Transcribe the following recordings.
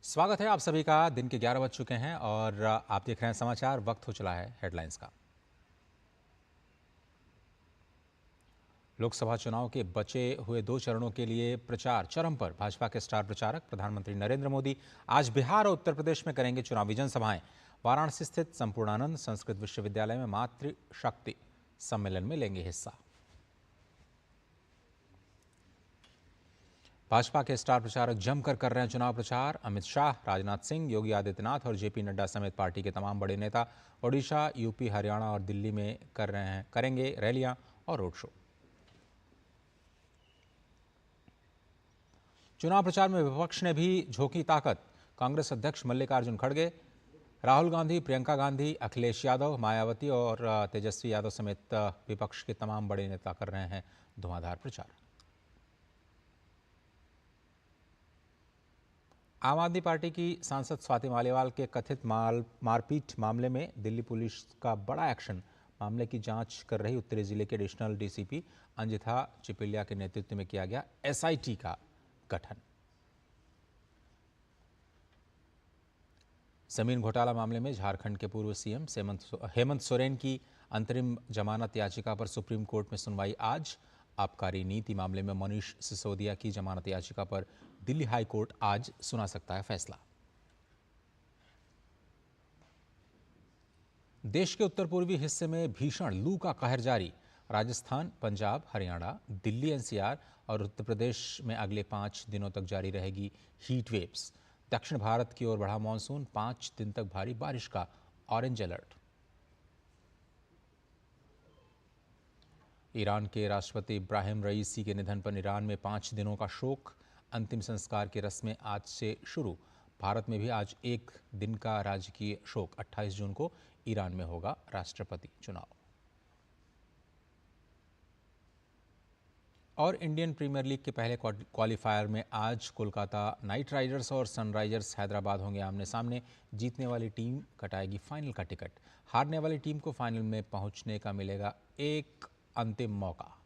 स्वागत है आप सभी का। दिन के 11 बज चुके हैं और आप देख रहे हैं समाचार। वक्त हो चला है हेडलाइंस का। लोकसभा चुनाव के बचे हुए 2 चरणों के लिए प्रचार चरम पर। भाजपा के स्टार प्रचारक प्रधानमंत्री नरेंद्र मोदी आज बिहार और उत्तर प्रदेश में करेंगे चुनावी जनसभाएं। वाराणसी स्थित संपूर्णानंद संस्कृत विश्वविद्यालय में मातृशक्ति सम्मेलन में लेंगे हिस्सा। भाजपा के स्टार प्रचारक जमकर कर रहे हैं चुनाव प्रचार। अमित शाह, राजनाथ सिंह, योगी आदित्यनाथ और जेपी नड्डा समेत पार्टी के तमाम बड़े नेता ओडिशा, यूपी, हरियाणा और दिल्ली में करेंगे रैलियां और रोड शो। चुनाव प्रचार में विपक्ष ने भी झोंकी ताकत। कांग्रेस अध्यक्ष मल्लिकार्जुन खड़गे, राहुल गांधी, प्रियंका गांधी, अखिलेश यादव, मायावती और तेजस्वी यादव समेत विपक्ष के तमाम बड़े नेता कर रहे हैं धुआंधार प्रचार। आम आदमी पार्टी की सांसद स्वाति मालीवाल के कथित मारपीट मामले में दिल्ली पुलिस का बड़ा एक्शन। मामले की जांच कर रही उत्तरी जिले के एडिशनल डीसीपी अंजिथा चिपिलिया के नेतृत्व में किया गया एसआईटी का गठन। जमीन घोटाला मामले में झारखंड के पूर्व सीएम हेमंत सोरेन की अंतरिम जमानत याचिका पर सुप्रीम कोर्ट में सुनवाई आज। आबकारी नीति मामले में मनीष सिसोदिया की जमानत याचिका पर दिल्ली हाई कोर्ट आज सुना सकता है फैसला। देश के उत्तर पूर्वी हिस्से में भीषण लू का कहर जारी। राजस्थान, पंजाब, हरियाणा, दिल्ली एनसीआर और उत्तर प्रदेश में अगले 5 दिनों तक जारी रहेगी हीट वेव्स। दक्षिण भारत की ओर बढ़ा मानसून, 5 दिन तक भारी बारिश का ऑरेंज अलर्ट। ईरान के राष्ट्रपति इब्राहिम रईसी के निधन पर ईरान में 5 दिनों का शोक। अंतिम संस्कार की रस्में आज से शुरू। भारत में भी आज 1 दिन का राजकीय शोक। 28 जून को ईरान में होगा राष्ट्रपति चुनाव। और इंडियन प्रीमियर लीग के पहले क्वालिफायर में आज कोलकाता नाइट राइडर्स और सनराइजर्स हैदराबाद होंगे आमने सामने। जीतने वाली टीम कटाएगी फाइनल का टिकट। हारने वाली टीम को फाइनल में पहुंचने का मिलेगा एक अंतिम मौका।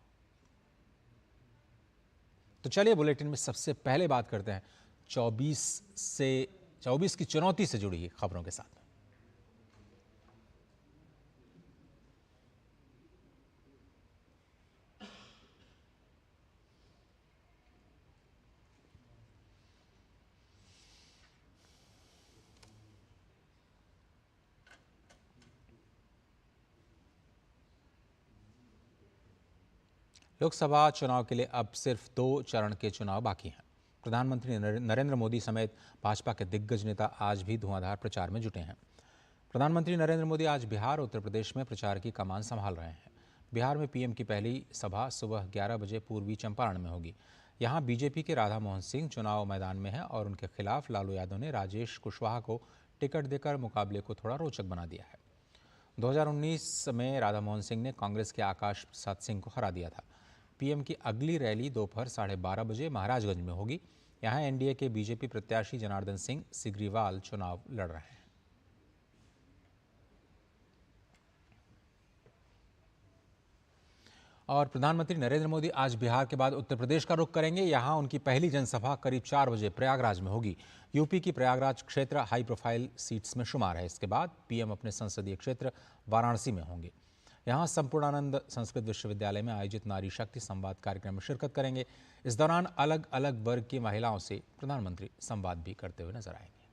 तो चलिए बुलेटिन में सबसे पहले बात करते हैं 24 की चुनौती से जुड़ी खबरों के साथ। लोकसभा चुनाव के लिए अब सिर्फ 2 चरण के चुनाव बाकी हैं। प्रधानमंत्री नरेंद्र मोदी समेत भाजपा के दिग्गज नेता आज भी धुआंधार प्रचार में जुटे हैं। प्रधानमंत्री नरेंद्र मोदी आज बिहार और उत्तर प्रदेश में प्रचार की कमान संभाल रहे हैं। बिहार में पीएम की पहली सभा सुबह 11 बजे पूर्वी चंपारण में होगी। यहाँ बीजेपी के राधा मोहन सिंह चुनाव मैदान में हैं और उनके खिलाफ लालू यादव ने राजेश कुशवाहा को टिकट देकर मुकाबले को थोड़ा रोचक बना दिया है। 2019 में राधा मोहन सिंह ने कांग्रेस के आकाश प्रसाद सिंह को हरा दिया था। पीएम की अगली रैली दोपहर 12:30 बजे महाराजगंज में होगी। यहां एनडीए के बीजेपी प्रत्याशी जनार्दन सिंह सिग्रीवाल चुनाव लड़ रहे हैं। और प्रधानमंत्री नरेंद्र मोदी आज बिहार के बाद उत्तर प्रदेश का रुख करेंगे। यहां उनकी पहली जनसभा करीब 4 बजे प्रयागराज में होगी। यूपी की प्रयागराज क्षेत्र हाई प्रोफाइल सीट्स में शुमार है। इसके बाद पीएम अपने संसदीय क्षेत्र वाराणसी में होंगे। यहां संपूर्णानंद संस्कृत विश्वविद्यालय में आयोजित नारी शक्ति संवाद कार्यक्रम में शिरकत करेंगे। इस दौरान अलग अलग वर्ग की महिलाओं से प्रधानमंत्री संवाद भी करते हुए नजर आएंगे।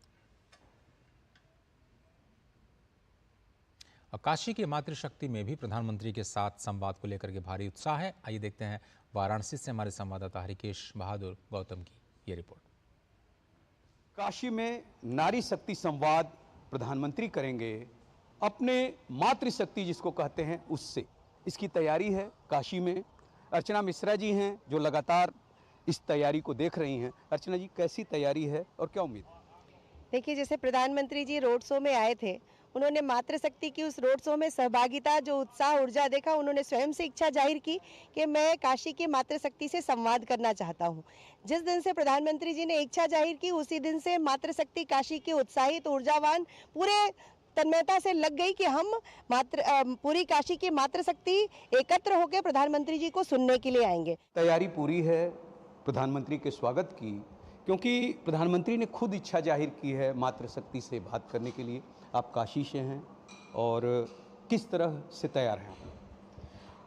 और काशी की मातृशक्ति में भी प्रधानमंत्री के साथ संवाद को लेकर के भारी उत्साह है। आइए देखते हैं वाराणसी से हमारे संवाददाता हरिकेश बहादुर गौतम की ये रिपोर्ट। काशी में नारी शक्ति संवाद प्रधानमंत्री करेंगे अपने मातृशक्ति जिसको कहते हैं उससे। इसकी तैयारी है काशी में। अर्चना मिश्रा जी हैं जो लगातार इस तैयारी को देख रही हैं। अर्चना जी, कैसी तैयारी है और क्या उम्मीद? देखिए, जैसे प्रधानमंत्री जी रोड शो में आए थे, उन्होंने मातृशक्ति की उस रोड शो में सहभागिता, जो उत्साह ऊर्जा देखा, उन्होंने स्वयं से इच्छा जाहिर की कि मैं काशी की मातृशक्ति से संवाद करना चाहता हूं। जिस दिन से प्रधानमंत्री जी ने इच्छा जाहिर की, उसी दिन से मातृशक्ति काशी की उत्साहित ऊर्जावान पूरे तन्मयता से लग गई कि हम पूरी काशी की मातृशक्ति एकत्र होकर प्रधानमंत्री जी को सुनने के लिए आएंगे। तैयारी पूरी है प्रधानमंत्री के स्वागत की। क्योंकि प्रधानमंत्री ने खुद इच्छा जाहिर की है मातृशक्ति से बात करने के लिए। आप काशी से हैं और किस तरह से तैयार हैं?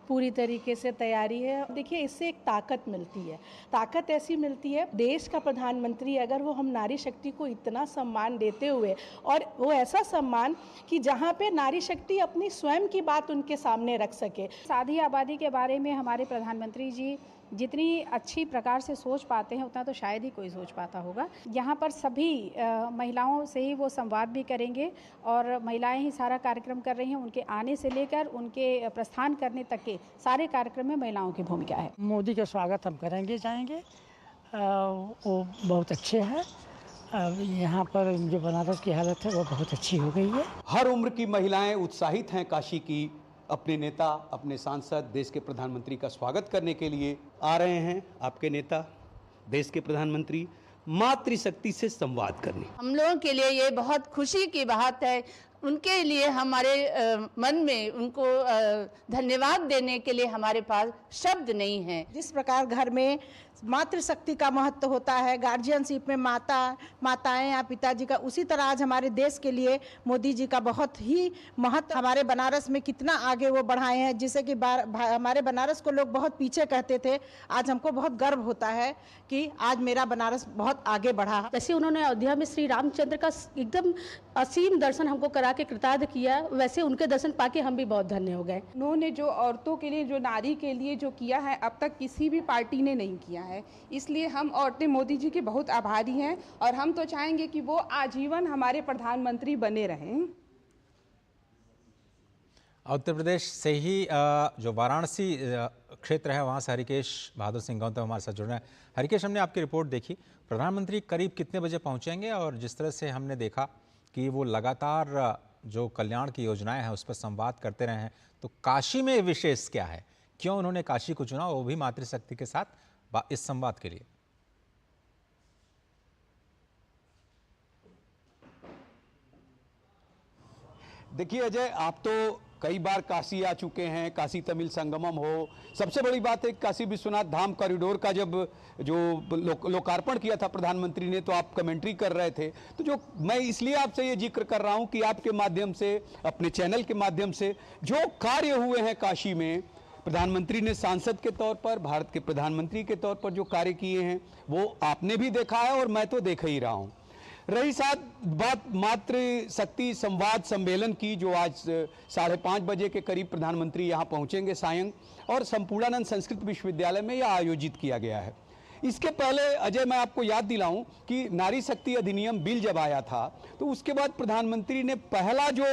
पूरी तरीके से तैयारी है। देखिए, इससे एक ताकत मिलती है। ताकत ऐसी मिलती है, देश का प्रधानमंत्री अगर वो हम नारी शक्ति को इतना सम्मान देते हुए, और वो ऐसा सम्मान कि जहाँ पे नारी शक्ति अपनी स्वयं की बात उनके सामने रख सके। शादी आबादी के बारे में हमारे प्रधानमंत्री जी जितनी अच्छी प्रकार से सोच पाते हैं उतना तो शायद ही कोई सोच पाता होगा। यहाँ पर सभी महिलाओं से ही वो संवाद भी करेंगे और महिलाएं ही सारा कार्यक्रम कर रही हैं। उनके आने से लेकर उनके प्रस्थान करने तक के सारे कार्यक्रम में महिलाओं की भूमिका है। मोदी का स्वागत हम करेंगे, जाएंगे। वो बहुत अच्छे हैं। यहाँ पर जो बनारस की हालत है वो बहुत अच्छी हो गई है। हर उम्र की महिलाएं उत्साहित हैं काशी की अपने नेता, अपने सांसद, देश के प्रधानमंत्री का स्वागत करने के लिए आ रहे हैं। आपके नेता, देश के प्रधानमंत्री मातृशक्ति से संवाद करने। हम लोगों के लिए ये बहुत खुशी की बात है। उनके लिए हमारे मन में उनको धन्यवाद देने के लिए हमारे पास शब्द नहीं है। जिस प्रकार घर में मातृशक्ति का महत्व होता है, गार्जियनशिप में माताएं या पिताजी का, उसी तरह आज हमारे देश के लिए मोदी जी का बहुत ही महत्व। हमारे बनारस में कितना आगे वो बढ़ाए हैं, जिससे कि हमारे बनारस को लोग बहुत पीछे कहते थे। आज हमको बहुत गर्व होता है कि आज मेरा बनारस बहुत आगे बढ़ा। जैसे उन्होंने अयोध्या में श्री रामचंद्र का एकदम असीम दर्शन हमको करा के कृतार्थ किया, वैसे उनके दर्शन पाके हम भी बहुत धन्य हो गए। उन्होंने जो औरतों के लिए, जो नारी के लिए जो किया है, अब तक किसी भी पार्टी ने नहीं किया है। इसलिए हम औरतें मोदी जी के बहुत आभारी हैं और हम तो चाहेंगे कि वो आजीवन हमारे प्रधानमंत्री बने रहें। उत्तर प्रदेश से ही जो वाराणसी क्षेत्र है वहाँ से हरिकेश बहादुर सिंह गौतम हमारे साथ जुड़ रहे हैं। हरिकेश, हमने आपकी रिपोर्ट देखी, प्रधानमंत्री करीब कितने बजे पहुँचेंगे और जिस तरह से हमने देखा कि वो लगातार जो कल्याण की योजनाएं हैं उस पर संवाद करते रहे हैं, तो काशी में विशेष क्या है? क्यों उन्होंने काशी को चुना, वो भी मातृशक्ति के साथ इस संवाद के लिए? देखिए अजय, आप तो कई बार काशी आ चुके हैं, काशी तमिल संगमम हो। सबसे बड़ी बात है काशी विश्वनाथ धाम कॉरिडोर का जब जो लोकार्पण किया था प्रधानमंत्री ने, तो आप कमेंट्री कर रहे थे। तो जो मैं इसलिए आपसे ये जिक्र कर रहा हूं कि आपके माध्यम से, अपने चैनल के माध्यम से जो कार्य हुए हैं काशी में, प्रधानमंत्री ने सांसद के तौर पर, भारत के प्रधानमंत्री के तौर पर जो कार्य किए हैं वो आपने भी देखा है और मैं तो देख ही रहा हूं। रही बात मातृशक्ति संवाद सम्मेलन की, जो आज 5:30 बजे के करीब प्रधानमंत्री यहां पहुंचेंगे सायं, और संपूर्णानंद संस्कृत विश्वविद्यालय में यह आयोजित किया गया है। इसके पहले अजय मैं आपको याद दिलाऊं कि नारी शक्ति अधिनियम बिल जब आया था तो उसके बाद प्रधानमंत्री ने पहला जो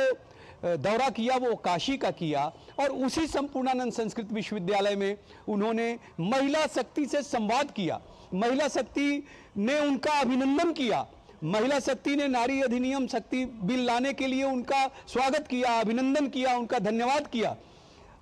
दौरा किया वो काशी का किया, और उसी संपूर्णानंद संस्कृत विश्वविद्यालय में उन्होंने महिला शक्ति से संवाद किया। महिला शक्ति ने उनका अभिनंदन किया, महिला शक्ति ने नारी अधिनियम शक्ति बिल लाने के लिए उनका स्वागत किया, अभिनंदन किया, उनका धन्यवाद किया।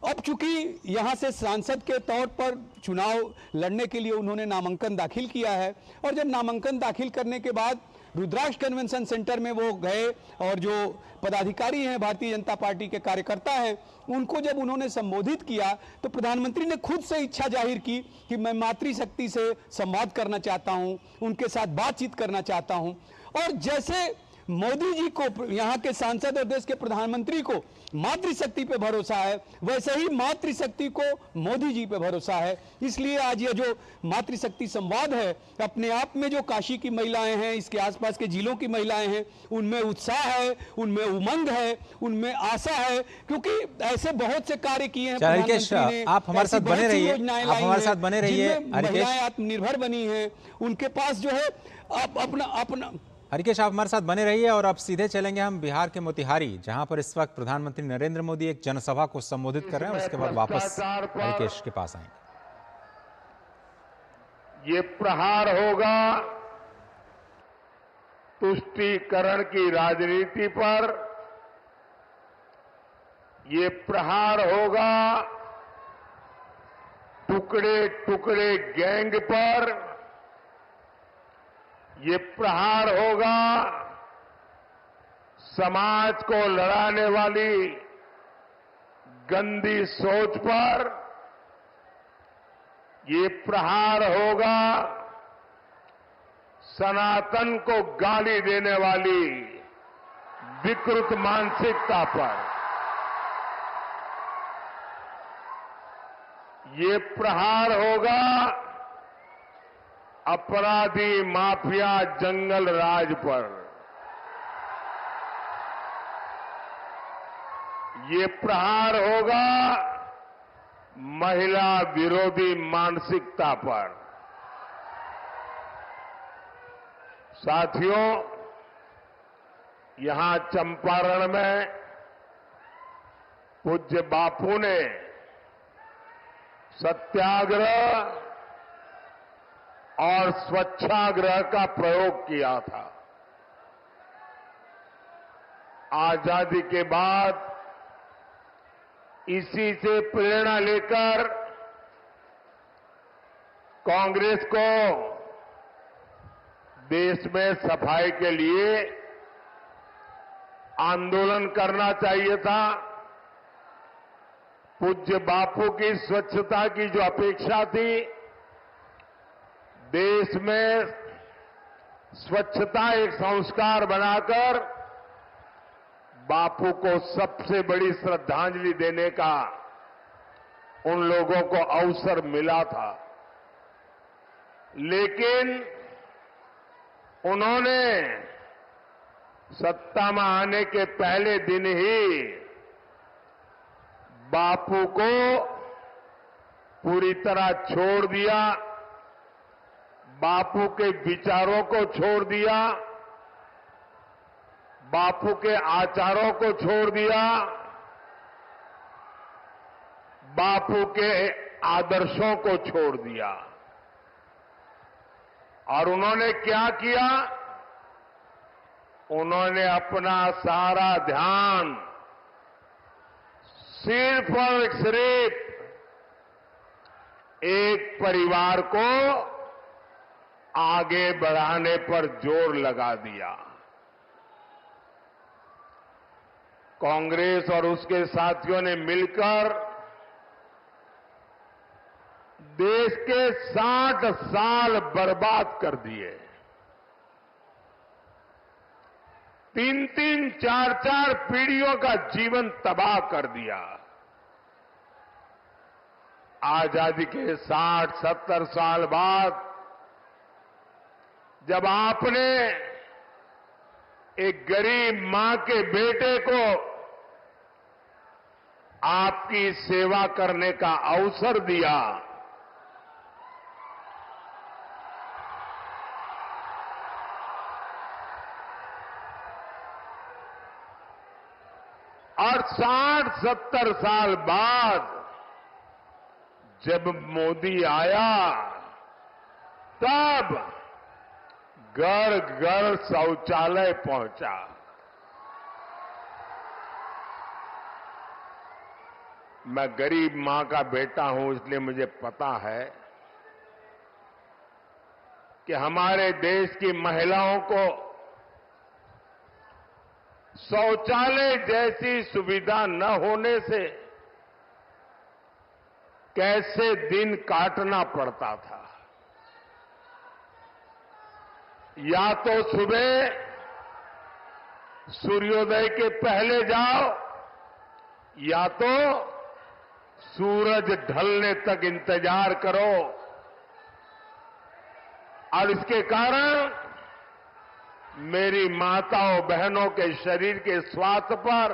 अब चूंकि यहां से सांसद के तौर पर चुनाव लड़ने के लिए उन्होंने नामांकन दाखिल किया है, और जब नामांकन दाखिल करने के बाद रुद्राक्ष कन्वेंशन सेंटर में वो गए और जो पदाधिकारी हैं, भारतीय जनता पार्टी के कार्यकर्ता हैं, उनको जब उन्होंने संबोधित किया तो प्रधानमंत्री ने खुद से इच्छा जाहिर की कि मैं मातृशक्ति से संवाद करना चाहता हूं, उनके साथ बातचीत करना चाहता हूं। और जैसे मोदी जी को, यहाँ के सांसद और देश के प्रधानमंत्री को मातृशक्ति पे भरोसा है, वैसे ही मातृशक्ति को मोदी जी पे भरोसा है। इसलिए आज ये जो मातृशक्ति संवाद है, अपने आप में जो काशी की महिलाएं हैं, इसके आसपास के जिलों की महिलाएं हैं, उनमें उत्साह है, उनमें उमंग है, उनमें आशा है, क्योंकि ऐसे बहुत से कार्य किए हैं प्रधानमंत्री ने। आप हमारे साथ बने रहिए, आप हमारे साथ बने रहिए। महिलाएं आत्मनिर्भर बनी हैं, उनके पास जो है अपना हरिकेश, आप हमारे साथ बने रहिए और अब सीधे चलेंगे हम बिहार के मोतिहारी, जहां पर इस वक्त प्रधानमंत्री नरेंद्र मोदी एक जनसभा को संबोधित कर रहे हैं। उसके बाद वापस हरिकेश के पास आएंगे। ये प्रहार होगा तुष्टीकरण की राजनीति पर, ये प्रहार होगा टुकड़े टुकड़े गैंग पर, ये प्रहार होगा समाज को लड़ाने वाली गंदी सोच पर, ये प्रहार होगा सनातन को गाली देने वाली विकृत मानसिकता पर ये प्रहार होगा अपराधी माफिया जंगल राज पर। ये प्रहार होगा महिला विरोधी मानसिकता पर। साथियों, यहां चंपारण में पूज्य बापू ने सत्याग्रह और स्वच्छाग्रह का प्रयोग किया था। आजादी के बाद इसी से प्रेरणा लेकर कांग्रेस को देश में सफाई के लिए आंदोलन करना चाहिए था। पूज्य बापू की स्वच्छता की जो अपेक्षा थी, देश में स्वच्छता एक संस्कार बनाकर बापू को सबसे बड़ी श्रद्धांजलि देने का उन लोगों को अवसर मिला था। लेकिन उन्होंने सत्ता में आने के पहले दिन ही बापू को पूरी तरह छोड़ दिया, बापू के विचारों को छोड़ दिया, बापू के आचारों को छोड़ दिया, बापू के आदर्शों को छोड़ दिया। और उन्होंने क्या किया? उन्होंने अपना सारा ध्यान सिर्फ और सिर्फ एक परिवार को आगे बढ़ाने पर जोर लगा दिया। कांग्रेस और उसके साथियों ने मिलकर देश के 60 साल बर्बाद कर दिए। 3-3, 4-4 पीढ़ियों का जीवन तबाह कर दिया। आजादी के 60-70 साल बाद जब आपने एक गरीब मां के बेटे को आपकी सेवा करने का अवसर दिया, और 60-70 साल बाद जब मोदी आया, तब घर घर शौचालय पहुंचा। मैं गरीब मां का बेटा हूं, इसलिए मुझे पता है कि हमारे देश की महिलाओं को शौचालय जैसी सुविधा न होने से कैसे दिन काटना पड़ता था। या तो सुबह सूर्योदय के पहले जाओ, या तो सूरज ढलने तक इंतजार करो। और इसके कारण मेरी माताओं बहनों के शरीर के स्वास्थ्य पर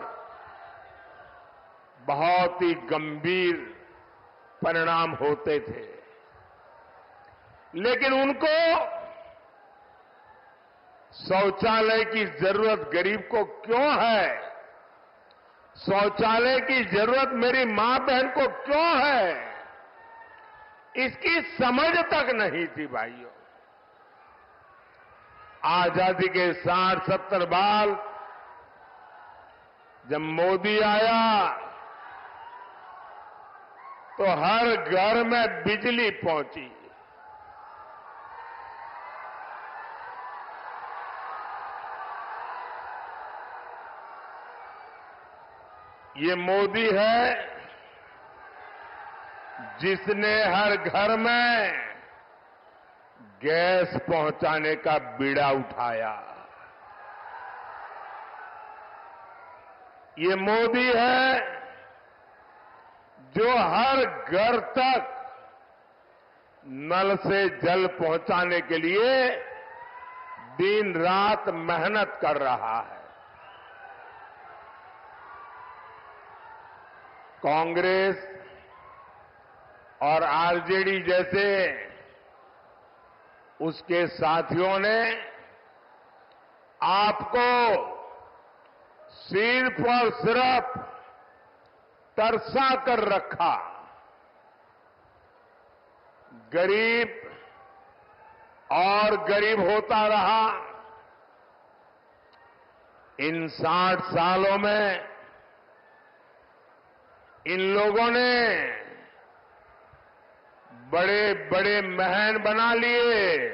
बहुत ही गंभीर परिणाम होते थे। लेकिन उनको शौचालय की जरूरत गरीब को क्यों है, शौचालय की जरूरत मेरी मां बहन को क्यों है, इसकी समझ तक नहीं थी भाइयों। आजादी के 60-70 बाद जब मोदी आया तो हर घर में बिजली पहुंची। ये मोदी है जिसने हर घर में गैस पहुंचाने का बीड़ा उठाया। ये मोदी है जो हर घर तक नल से जल पहुंचाने के लिए दिन रात मेहनत कर रहा है। कांग्रेस और आरजेडी जैसे उसके साथियों ने आपको सिर्फ और सिर्फ तरसा कर रखा। गरीब और गरीब होता रहा। इन 60 सालों में इन लोगों ने बड़े बड़े महल बना लिए।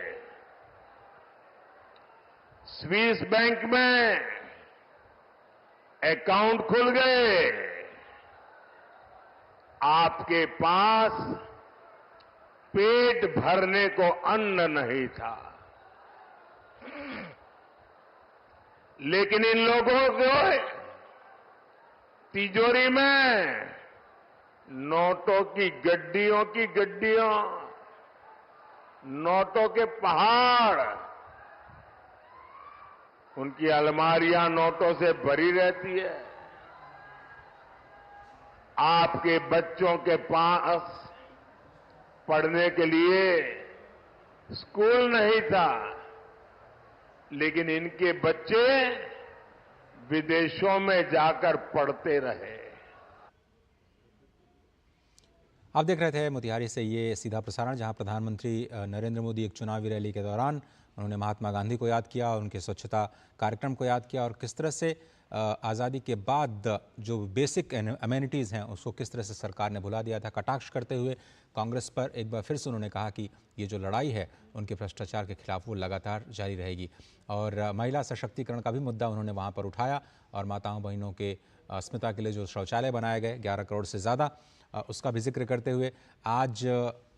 स्विस बैंक में अकाउंट खुल गए। आपके पास पेट भरने को अन्न नहीं था, लेकिन इन लोगों को तिजोरी में नोटों की गड्डियों, नोटों के पहाड़, उनकी अलमारियां नोटों से भरी रहती है। आपके बच्चों के पास पढ़ने के लिए स्कूल नहीं था, लेकिन इनके बच्चे विदेशों में जाकर पढ़ते रहे। आप देख रहे थे मोतिहारी से ये सीधा प्रसारण, जहां प्रधानमंत्री नरेंद्र मोदी एक चुनावी रैली के दौरान उन्होंने महात्मा गांधी को याद किया, उनके स्वच्छता कार्यक्रम को याद किया और किस तरह से आज़ादी के बाद जो बेसिक अमेनिटीज़ हैं उसको किस तरह से सरकार ने भुला दिया था। कटाक्ष करते हुए कांग्रेस पर एक बार फिर से उन्होंने कहा कि ये जो लड़ाई है उनके भ्रष्टाचार के खिलाफ वो लगातार जारी रहेगी। और महिला सशक्तिकरण का भी मुद्दा उन्होंने वहाँ पर उठाया और माताओं बहनों के अस्मिता के लिए जो शौचालय बनाए गए 11 करोड़ से ज़्यादा, उसका भी जिक्र करते हुए आज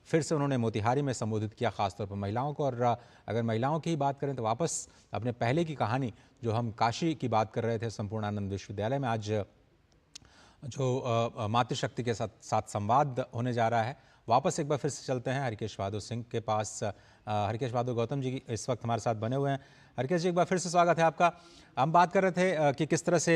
फिर से उन्होंने मोतिहारी में संबोधित किया, खासतौर पर महिलाओं को। और अगर महिलाओं की ही बात करें तो वापस अपने पहले की कहानी, जो हम काशी की बात कर रहे थे संपूर्णानंद विश्वविद्यालय में, आज जो मातृशक्ति के साथ संवाद होने जा रहा है, वापस एक बार फिर से चलते हैं हरिकेश बहादुर सिंह के पास। हरिकेश बहादुर गौतम जी इस वक्त हमारे साथ बने हुए हैं। हरिकेश जी, एक बार फिर से स्वागत है आपका। हम बात कर रहे थे कि किस तरह से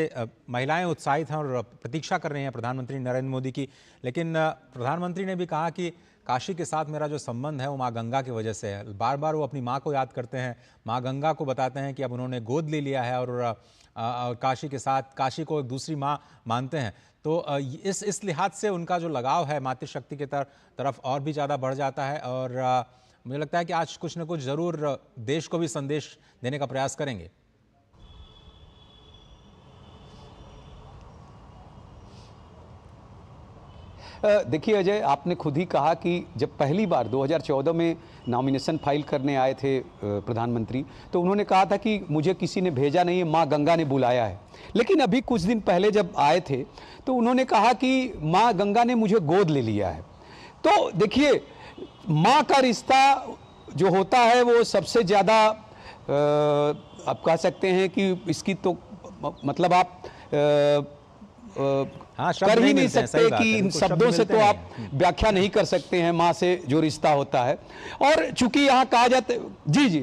महिलाएं उत्साहित हैं और प्रतीक्षा कर रही हैं प्रधानमंत्री नरेंद्र मोदी की, लेकिन प्रधानमंत्री ने भी कहा कि काशी के साथ मेरा जो संबंध है वो माँ गंगा की वजह से है। बार बार वो अपनी माँ को याद करते हैं, माँ गंगा को बताते हैं कि अब उन्होंने गोद ले लिया है और काशी के साथ काशी को एक दूसरी माँ मानते हैं। तो इस लिहाज से उनका जो लगाव है मातृशक्ति की तरफ और भी ज़्यादा बढ़ जाता है। और मुझे लगता है कि आज कुछ न कुछ ज़रूर देश को भी संदेश देने का प्रयास करेंगे। देखिए अजय, आपने खुद ही कहा कि जब पहली बार 2014 में नॉमिनेशन फाइल करने आए थे प्रधानमंत्री, तो उन्होंने कहा था कि मुझे किसी ने भेजा नहीं है, माँ गंगा ने बुलाया है। लेकिन अभी कुछ दिन पहले जब आए थे तो उन्होंने कहा कि माँ गंगा ने मुझे गोद ले लिया है। तो देखिए, माँ का रिश्ता जो होता है वो सबसे ज़्यादा आप कह सकते हैं कि इसकी तो मतलब आप कर ही नहीं सकते कि इन शब्दों से तो आप व्याख्या नहीं कर सकते हैं माँ से जो रिश्ता होता है। और चूंकि यहाँ कहा जाता है जी,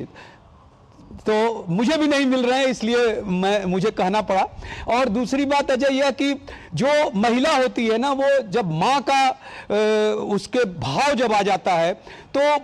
तो मुझे भी नहीं मिल रहे हैं, इसलिए मुझे कहना पड़ा। और दूसरी बात अजय यह कि जो महिला होती है ना, वो जब माँ का उसके भाव जब आ जाता है तो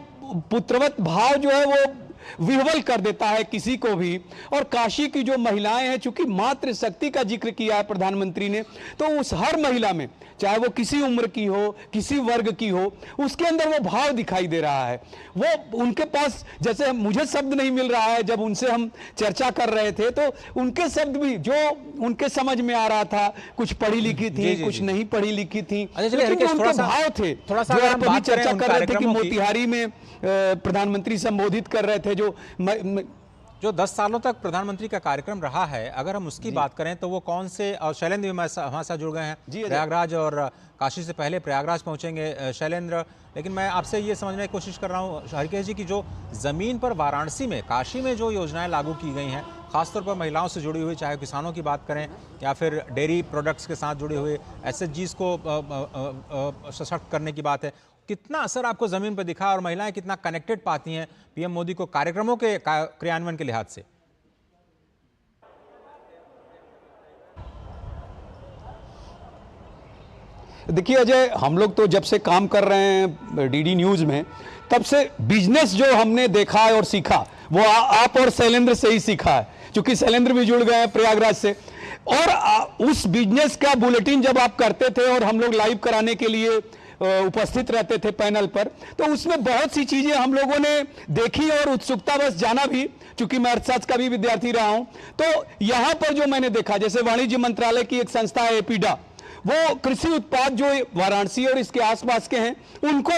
पुत्रवत भाव जो है वो विह्वल कर देता है किसी को भी। और काशी की जो महिलाएं हैं, चूंकि मातृशक्ति का जिक्र किया है प्रधानमंत्री ने, तो उस हर महिला में, चाहे वो किसी उम्र की हो, किसी वर्ग की हो, उसके अंदर वो भाव दिखाई दे रहा है। वो उनके पास, जैसे मुझे शब्द नहीं मिल रहा है, जब उनसे हम चर्चा कर रहे थे तो उनके शब्द भी जो उनके समझ में आ रहा था, कुछ पढ़ी लिखी थी, कुछ नहीं पढ़ी लिखी थी, लेकिन उनके भाव थे। जो आप अभी चर्चा कर रहे थे कि मोतिहारी में प्रधानमंत्री संबोधित कर रहे थे, जो जो 10 सालों तक प्रधानमंत्री का कार्यक्रम रहा है, अगर हम उसकी बात करें तो वो कौन से, और शैलेंद्र भी हमारे साथ जुड़ गए हैं प्रयागराज, और काशी से पहले प्रयागराज पहुंचेंगे शैलेंद्र। लेकिन मैं आपसे ये समझने की कोशिश कर रहा हूँ हरकेश जी की जो ज़मीन पर वाराणसी में, काशी में जो योजनाएं लागू की गई हैं, खासतौर पर महिलाओं से जुड़ी हुई, चाहे किसानों की बात करें या फिर डेयरी प्रोडक्ट्स के साथ जुड़े हुए एसएचजीज को सशक्त करने की बात है, कितना असर आपको ज़मीन पर दिखा और महिलाएं कितना कनेक्टेड पाती हैं पीएम मोदी को कार्यक्रमों के क्रियान्वयन के लिहाज से? देखिए अजय, हम लोग तो जब से काम कर रहे हैं डीडी न्यूज में, तब से बिजनेस जो हमने देखा है और सीखा वो आप और शैलेंद्र से ही सीखा है, क्योंकि शैलेंद्र भी जुड़ गए हैं प्रयागराज से। और उस बिजनेस का बुलेटिन जब आप करते थे और हम लोग लाइव कराने के लिए उपस्थित रहते थे पैनल पर, तो उसमें बहुत सी चीजें हम लोगों ने देखी और उत्सुकता बस जाना भी, चूंकि मैं अर्थशास्त्र का भी विद्यार्थी रहा हूं। तो यहां पर जो मैंने देखा, जैसे वाणिज्य मंत्रालय की एक संस्था है एपीडा, वो कृषि उत्पाद जो वाराणसी और इसके आसपास के हैं उनको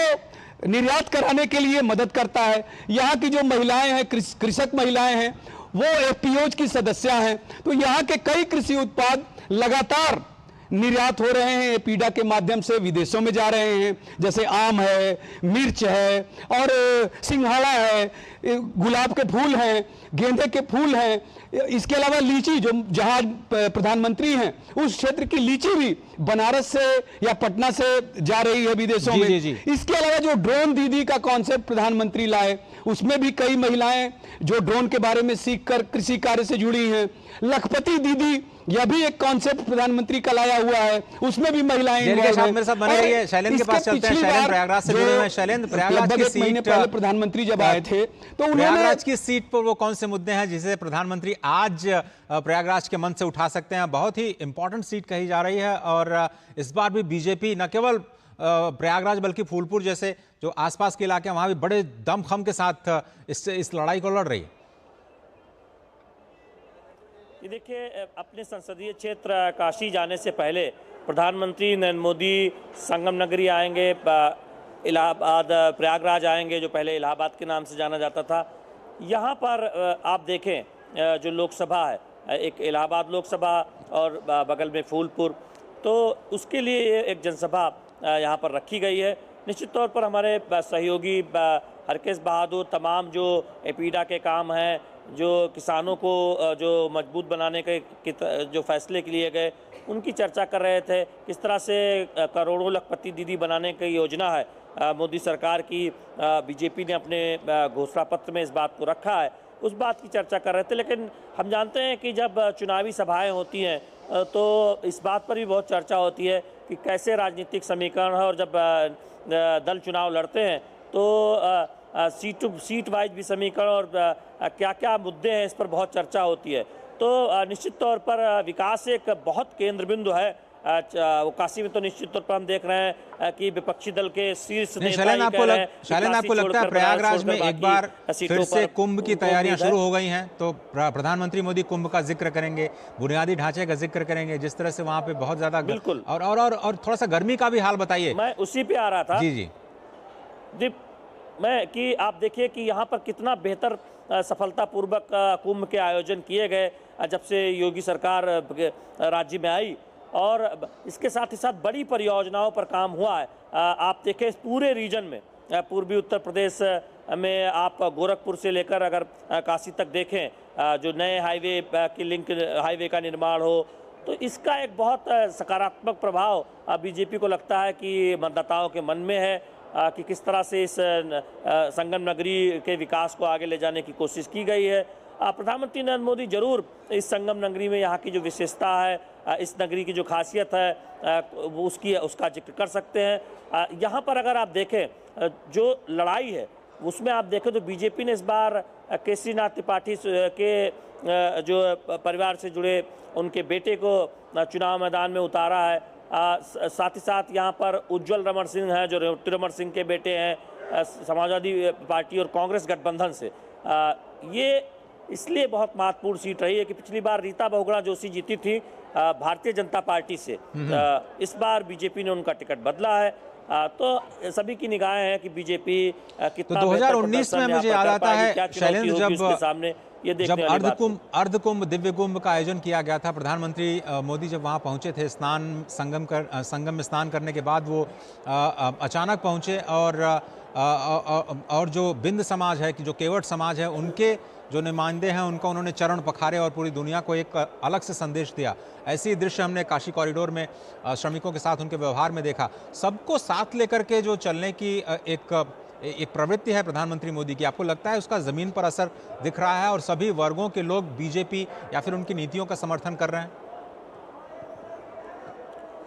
निर्यात कराने के लिए मदद करता है। यहाँ की जो महिलाएं हैं, कृषक महिलाएं हैं, वो एफपीओज की सदस्य हैं। तो यहाँ के कई कृषि उत्पाद लगातार निर्यात हो रहे हैं, एपीडा के माध्यम से विदेशों में जा रहे हैं, जैसे आम है, मिर्च है और सिंघाड़ा है, गुलाब के फूल हैं, गेंदे के फूल हैं, इसके अलावा लीची, जो जहां प्रधानमंत्री हैं उस क्षेत्र की लीची भी बनारस से या पटना से जा रही है विदेशों में। इसके अलावा जो ड्रोन दीदी का कॉन्सेप्ट प्रधानमंत्री लाए, उसमें भी कई महिलाएं जो ड्रोन के बारे में सीखकर कृषि कार्य से जुड़ी हैं। लखपति दीदी, यह भी एक कॉन्सेप्ट प्रधानमंत्री का लाया हुआ है, उसमें भी महिलाएं मेरे साथ बने रही है। शैलेंद्र के पास चलते हैं। शैलेंद्र प्रयागराज से जुड़े हुए हैं। शैलेंद्र, प्रयागराज की सीट, महीने पहले प्रधानमंत्री जब आए थे तो प्रयागराज की सीट पर वो कौन से मुद्दे हैं जिसे प्रधानमंत्री आज प्रयागराज के मन से उठा सकते हैं? बहुत ही इंपॉर्टेंट सीट कही जा रही है और इस बार भी बीजेपी न केवल प्रयागराज बल्कि फूलपुर जैसे जो आसपास के इलाके हैं वहां भी बड़े दमखम के साथ इस लड़ाई को लड़ रही है। ये देखिए, अपने संसदीय क्षेत्र काशी जाने से पहले प्रधानमंत्री नरेंद्र मोदी संगम नगरी आएंगे, इलाहाबाद, प्रयागराज आएंगे, जो पहले इलाहाबाद के नाम से जाना जाता था। यहाँ पर आप देखें जो लोकसभा है, एक इलाहाबाद लोकसभा और बगल में फूलपुर, तो उसके लिए एक जनसभा यहाँ पर रखी गई है। निश्चित तौर पर हमारे सहयोगी हरकेश बहादुर तमाम जो एपीडा के काम हैं, जो किसानों को जो मजबूत बनाने के जो फैसले के लिए गए, उनकी चर्चा कर रहे थे। किस तरह से करोड़ों लखपति दीदी बनाने की योजना है मोदी सरकार की, बीजेपी ने अपने घोषणा पत्र में इस बात को रखा है, उस बात की चर्चा कर रहे थे। लेकिन हम जानते हैं कि जब चुनावी सभाएं होती हैं तो इस बात पर भी बहुत चर्चा होती है कि कैसे राजनीतिक समीकरण है, और जब दल चुनाव लड़ते हैं तो सीट वाइज भी समीकरण और क्या क्या मुद्दे हैं, इस पर बहुत चर्चा होती है। तो निश्चित तौर पर विकास एक बहुत केंद्र बिंदु है। वो काशी में तो निश्चित तौर पर हम देख रहे हैं कि विपक्षी दल के शीर्ष शैलेंद्र, आपको लगता है प्रयागराज में एक बार फिर से कुंभ की तैयारियां शुरू हो गई हैं, तो प्रधानमंत्री मोदी कुंभ का जिक्र करेंगे, बुनियादी ढांचे का जिक्र करेंगे, जिस तरह से वहां पे बहुत ज्यादा, बिल्कुल, और थोड़ा सा गर्मी का भी हाल बताइए। मैं उसी पे आ रहा था। जी मैं कि आप देखिए कि यहाँ पर कितना बेहतर सफलतापूर्वक कुंभ के आयोजन किए गए जब से योगी सरकार राज्य में आई, और इसके साथ ही साथ बड़ी परियोजनाओं पर काम हुआ है। आप देखें पूरे रीजन में, पूर्वी उत्तर प्रदेश में आप गोरखपुर से लेकर अगर काशी तक देखें, जो नए हाईवे की लिंक हाईवे का निर्माण हो, तो इसका एक बहुत सकारात्मक प्रभाव बीजेपी को लगता है कि मतदाताओं के मन में है कि किस तरह से इस संगम नगरी के विकास को आगे ले जाने की कोशिश की गई है। प्रधानमंत्री नरेंद्र मोदी जरूर इस संगम नगरी में यहाँ की जो विशेषता है, इस नगरी की जो खासियत है, उसका जिक्र कर सकते हैं। यहाँ पर अगर आप देखें जो लड़ाई है उसमें आप देखें तो बीजेपी ने इस बार केसरीनाथ त्रिपाठी के जो परिवार से जुड़े उनके बेटे को चुनाव मैदान में उतारा है। साथ ही साथ यहाँ पर उज्जवल रमण सिंह हैं जो रेवती रमण सिंह के बेटे हैं, समाजवादी पार्टी और कांग्रेस गठबंधन से। ये इसलिए बहुत महत्वपूर्ण सीट रही है कि पिछली बार रीता बहुगुणा जोशी जीती थी भारतीय जनता पार्टी से, इस बार बीजेपी ने उनका टिकट बदला है। तो सभी की निगाहें हैं कि बीजेपी तो कितना 2019 में मुझे याद आता है शैलेंद्र, जब अर्धकुंभ दिव्य कुंभ का आयोजन किया गया था, प्रधानमंत्री मोदी जब वहां पहुंचे थे संगम में स्नान करने के बाद वो अचानक पहुंचे और जो बिंद समाज है कि जो केवट समाज है उनके जो नुमाइंदे हैं उनका उन्होंने चरण पखारे और पूरी दुनिया को एक अलग से संदेश दिया। ऐसी दृश्य हमने काशी कॉरिडोर में श्रमिकों के साथ उनके व्यवहार में देखा। सबको साथ लेकर के जो चलने की एक प्रवृत्ति है प्रधानमंत्री मोदी की, आपको लगता है उसका जमीन पर असर दिख रहा है और सभी वर्गों के लोग बीजेपी या फिर उनकी नीतियों का समर्थन कर रहे हैं?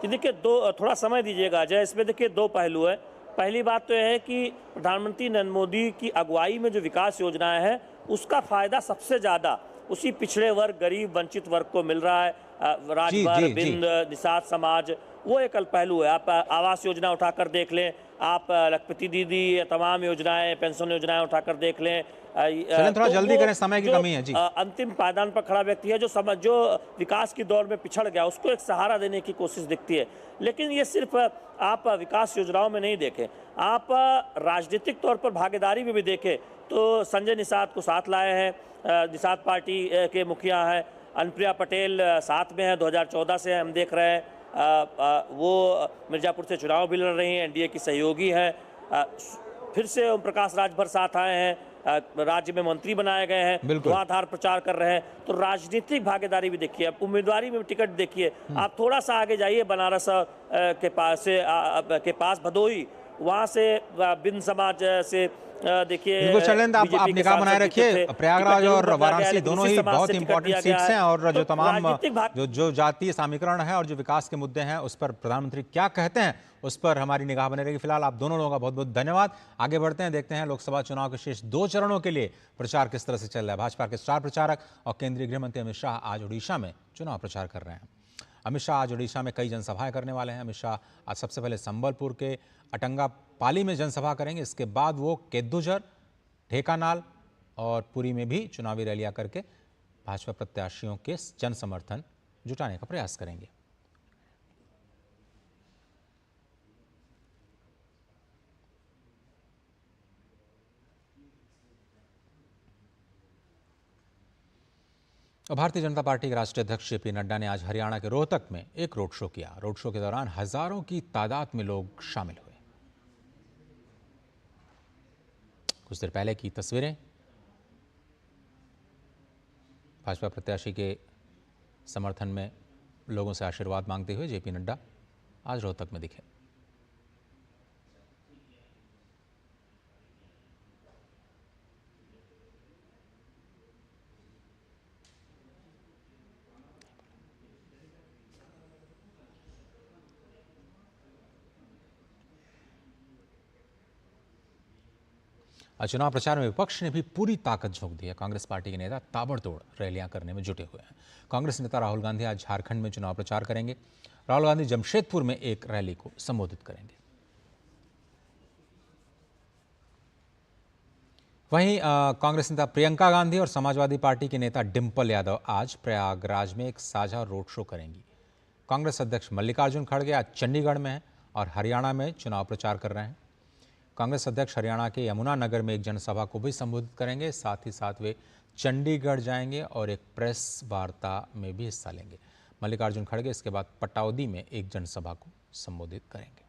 देखिए, थोड़ा समय दीजिएगा अजय, इसमें देखिए दो पहलू है। पहली बात तो यह है कि प्रधानमंत्री नरेंद्र मोदी की अगुवाई में जो विकास योजनाएं हैं उसका फायदा सबसे ज्यादा उसी पिछड़े वर्ग, गरीब, वंचित वर्ग को मिल रहा है। राजभर, बिंद, निषाद समाज, वो एक पहलू है। आप आवास योजना उठाकर देख लें, आप लखपति दीदी, तमाम योजनाएं, पेंशन योजनाएं उठाकर देख लें। थोड़ा जल्दी करें, समय की कमी है जी। अंतिम पायदान पर खड़ा व्यक्ति है जो विकास की दौड़ में पिछड़ गया, उसको एक सहारा देने की कोशिश दिखती है। लेकिन ये सिर्फ आप विकास योजनाओं में नहीं देखें, आप राजनीतिक तौर पर भागीदारी में भी देखें तो संजय निषाद को साथ लाए हैं। निषाद पार्टी के मुखिया हैं, अनुप्रिया पटेल साथ में है, 2014 से हम देख रहे हैं। वो मिर्जापुर से चुनाव भी लड़ रही हैं, एनडीए की सहयोगी हैं। फिर से ओम प्रकाश राजभर साथ आए हैं, राज्य में मंत्री बनाए गए हैं, धुआंधार प्रचार कर रहे हैं। तो राजनीतिक भागीदारी भी देखिए, अब उम्मीदवारी में टिकट देखिए। आप थोड़ा सा आगे जाइए, बनारस के पास भदोही, वहां से बिंद समाज से देखिए। शैलेंद्र, आप निगाह बनाए रखिए। प्रयागराज और वाराणसी दोनों ही बहुत इंपॉर्टेंट सीट्स हैं और जो तमाम जो जातीय समीकरण है और जो विकास के मुद्दे हैं उस पर प्रधानमंत्री क्या कहते हैं उस पर हमारी निगाह बने रहेगी। फिलहाल आप दोनों लोगों का बहुत बहुत धन्यवाद। आगे बढ़ते हैं, देखते हैं लोकसभा चुनाव के शेष 2 चरणों के लिए प्रचार किस तरह से चल रहा है। भाजपा के स्टार प्रचारक और केंद्रीय गृह मंत्री अमित शाह आज उड़ीसा में चुनाव प्रचार कर रहे हैं। अमित शाह आज उड़ीसा में कई जनसभाएं करने वाले हैं। अमित शाह आज सबसे पहले संबलपुर के अटंगापाली में जनसभा करेंगे। इसके बाद वो केदुझर, ढेकानाल और पुरी में भी चुनावी रैलियां करके भाजपा प्रत्याशियों के जन समर्थन जुटाने का प्रयास करेंगे। भारतीय जनता पार्टी के राष्ट्रीय अध्यक्ष जेपी नड्डा ने आज हरियाणा के रोहतक में एक रोड शो किया। रोड शो के दौरान हजारों की तादाद में लोग शामिल हुए। कुछ देर पहले की तस्वीरें भाजपा प्रत्याशी के समर्थन में लोगों से आशीर्वाद मांगते हुए जेपी नड्डा आज रोहतक में दिखे। चुनाव प्रचार में विपक्ष ने भी पूरी ताकत झोंक दी है। कांग्रेस पार्टी के नेता ताबड़तोड़ रैलियां करने में जुटे हुए हैं। कांग्रेस नेता राहुल गांधी आज झारखंड में चुनाव प्रचार करेंगे। राहुल गांधी जमशेदपुर में एक रैली को संबोधित करेंगे। वहीं कांग्रेस नेता प्रियंका गांधी और समाजवादी पार्टी के नेता डिंपल यादव आज प्रयागराज में एक साझा रोड शो करेंगी। कांग्रेस अध्यक्ष मल्लिकार्जुन खड़गे आज चंडीगढ़ में हैं और हरियाणा में चुनाव प्रचार कर रहे हैं। कांग्रेस अध्यक्ष हरियाणा के यमुनानगर में एक जनसभा को भी संबोधित करेंगे। साथ ही साथ वे चंडीगढ़ जाएंगे और एक प्रेस वार्ता में भी हिस्सा लेंगे। मल्लिकार्जुन खड़गे इसके बाद पटौदी में एक जनसभा को संबोधित करेंगे।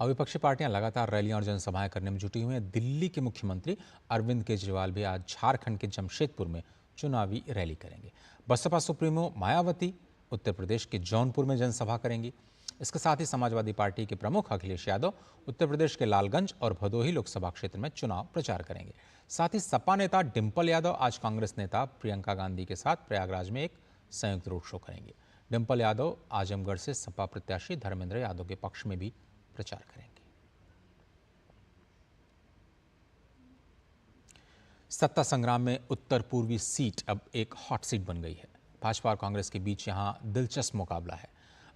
और विपक्षी पार्टियां लगातार रैलियां और जनसभाएं करने में जुटी हुई हैं। दिल्ली के मुख्यमंत्री अरविंद केजरीवाल भी आज झारखंड के जमशेदपुर में चुनावी रैली करेंगे। बसपा सुप्रीमो मायावती उत्तर प्रदेश के जौनपुर में जनसभा करेंगी। इसके साथ ही समाजवादी पार्टी के प्रमुख अखिलेश यादव उत्तर प्रदेश के लालगंज और भदोही लोकसभा क्षेत्र में चुनाव प्रचार करेंगे। साथ ही सपा नेता डिंपल यादव आज कांग्रेस नेता प्रियंका गांधी के साथ प्रयागराज में एक संयुक्त रोड शो करेंगे। डिंपल यादव आजमगढ़ से सपा प्रत्याशी धर्मेंद्र यादव के पक्ष में भी प्रचार करेंगे। सत्ता संग्राम में उत्तर पूर्वी सीट अब एक हॉट सीट बन गई है। भाजपा और कांग्रेस के बीच यहां दिलचस्प मुकाबला है।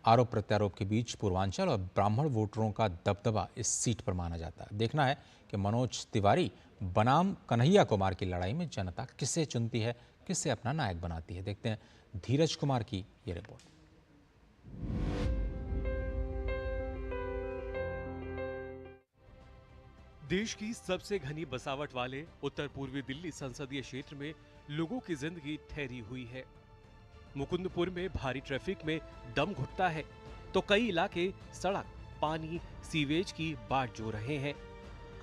आरोप प्रत्यारोप के बीच पूर्वांचल और ब्राह्मण वोटरों का दबदबा इस सीट पर माना जाता है। देखना है कि मनोज तिवारी बनाम कन्हैया कुमार की लड़ाई में जनता किसे चुनती है, किसे अपना नायक बनाती है। देखते हैं धीरज कुमार की ये रिपोर्ट। देश की सबसे घनी बसावट वाले उत्तर पूर्वी दिल्ली संसदीय क्षेत्र में लोगों की जिंदगी ठहरी हुई है। मुकुंदपुर में भारी ट्रैफिक में दम घुटता है तो कई इलाके सड़क, पानी, सीवेज की बाट जो रहे हैं।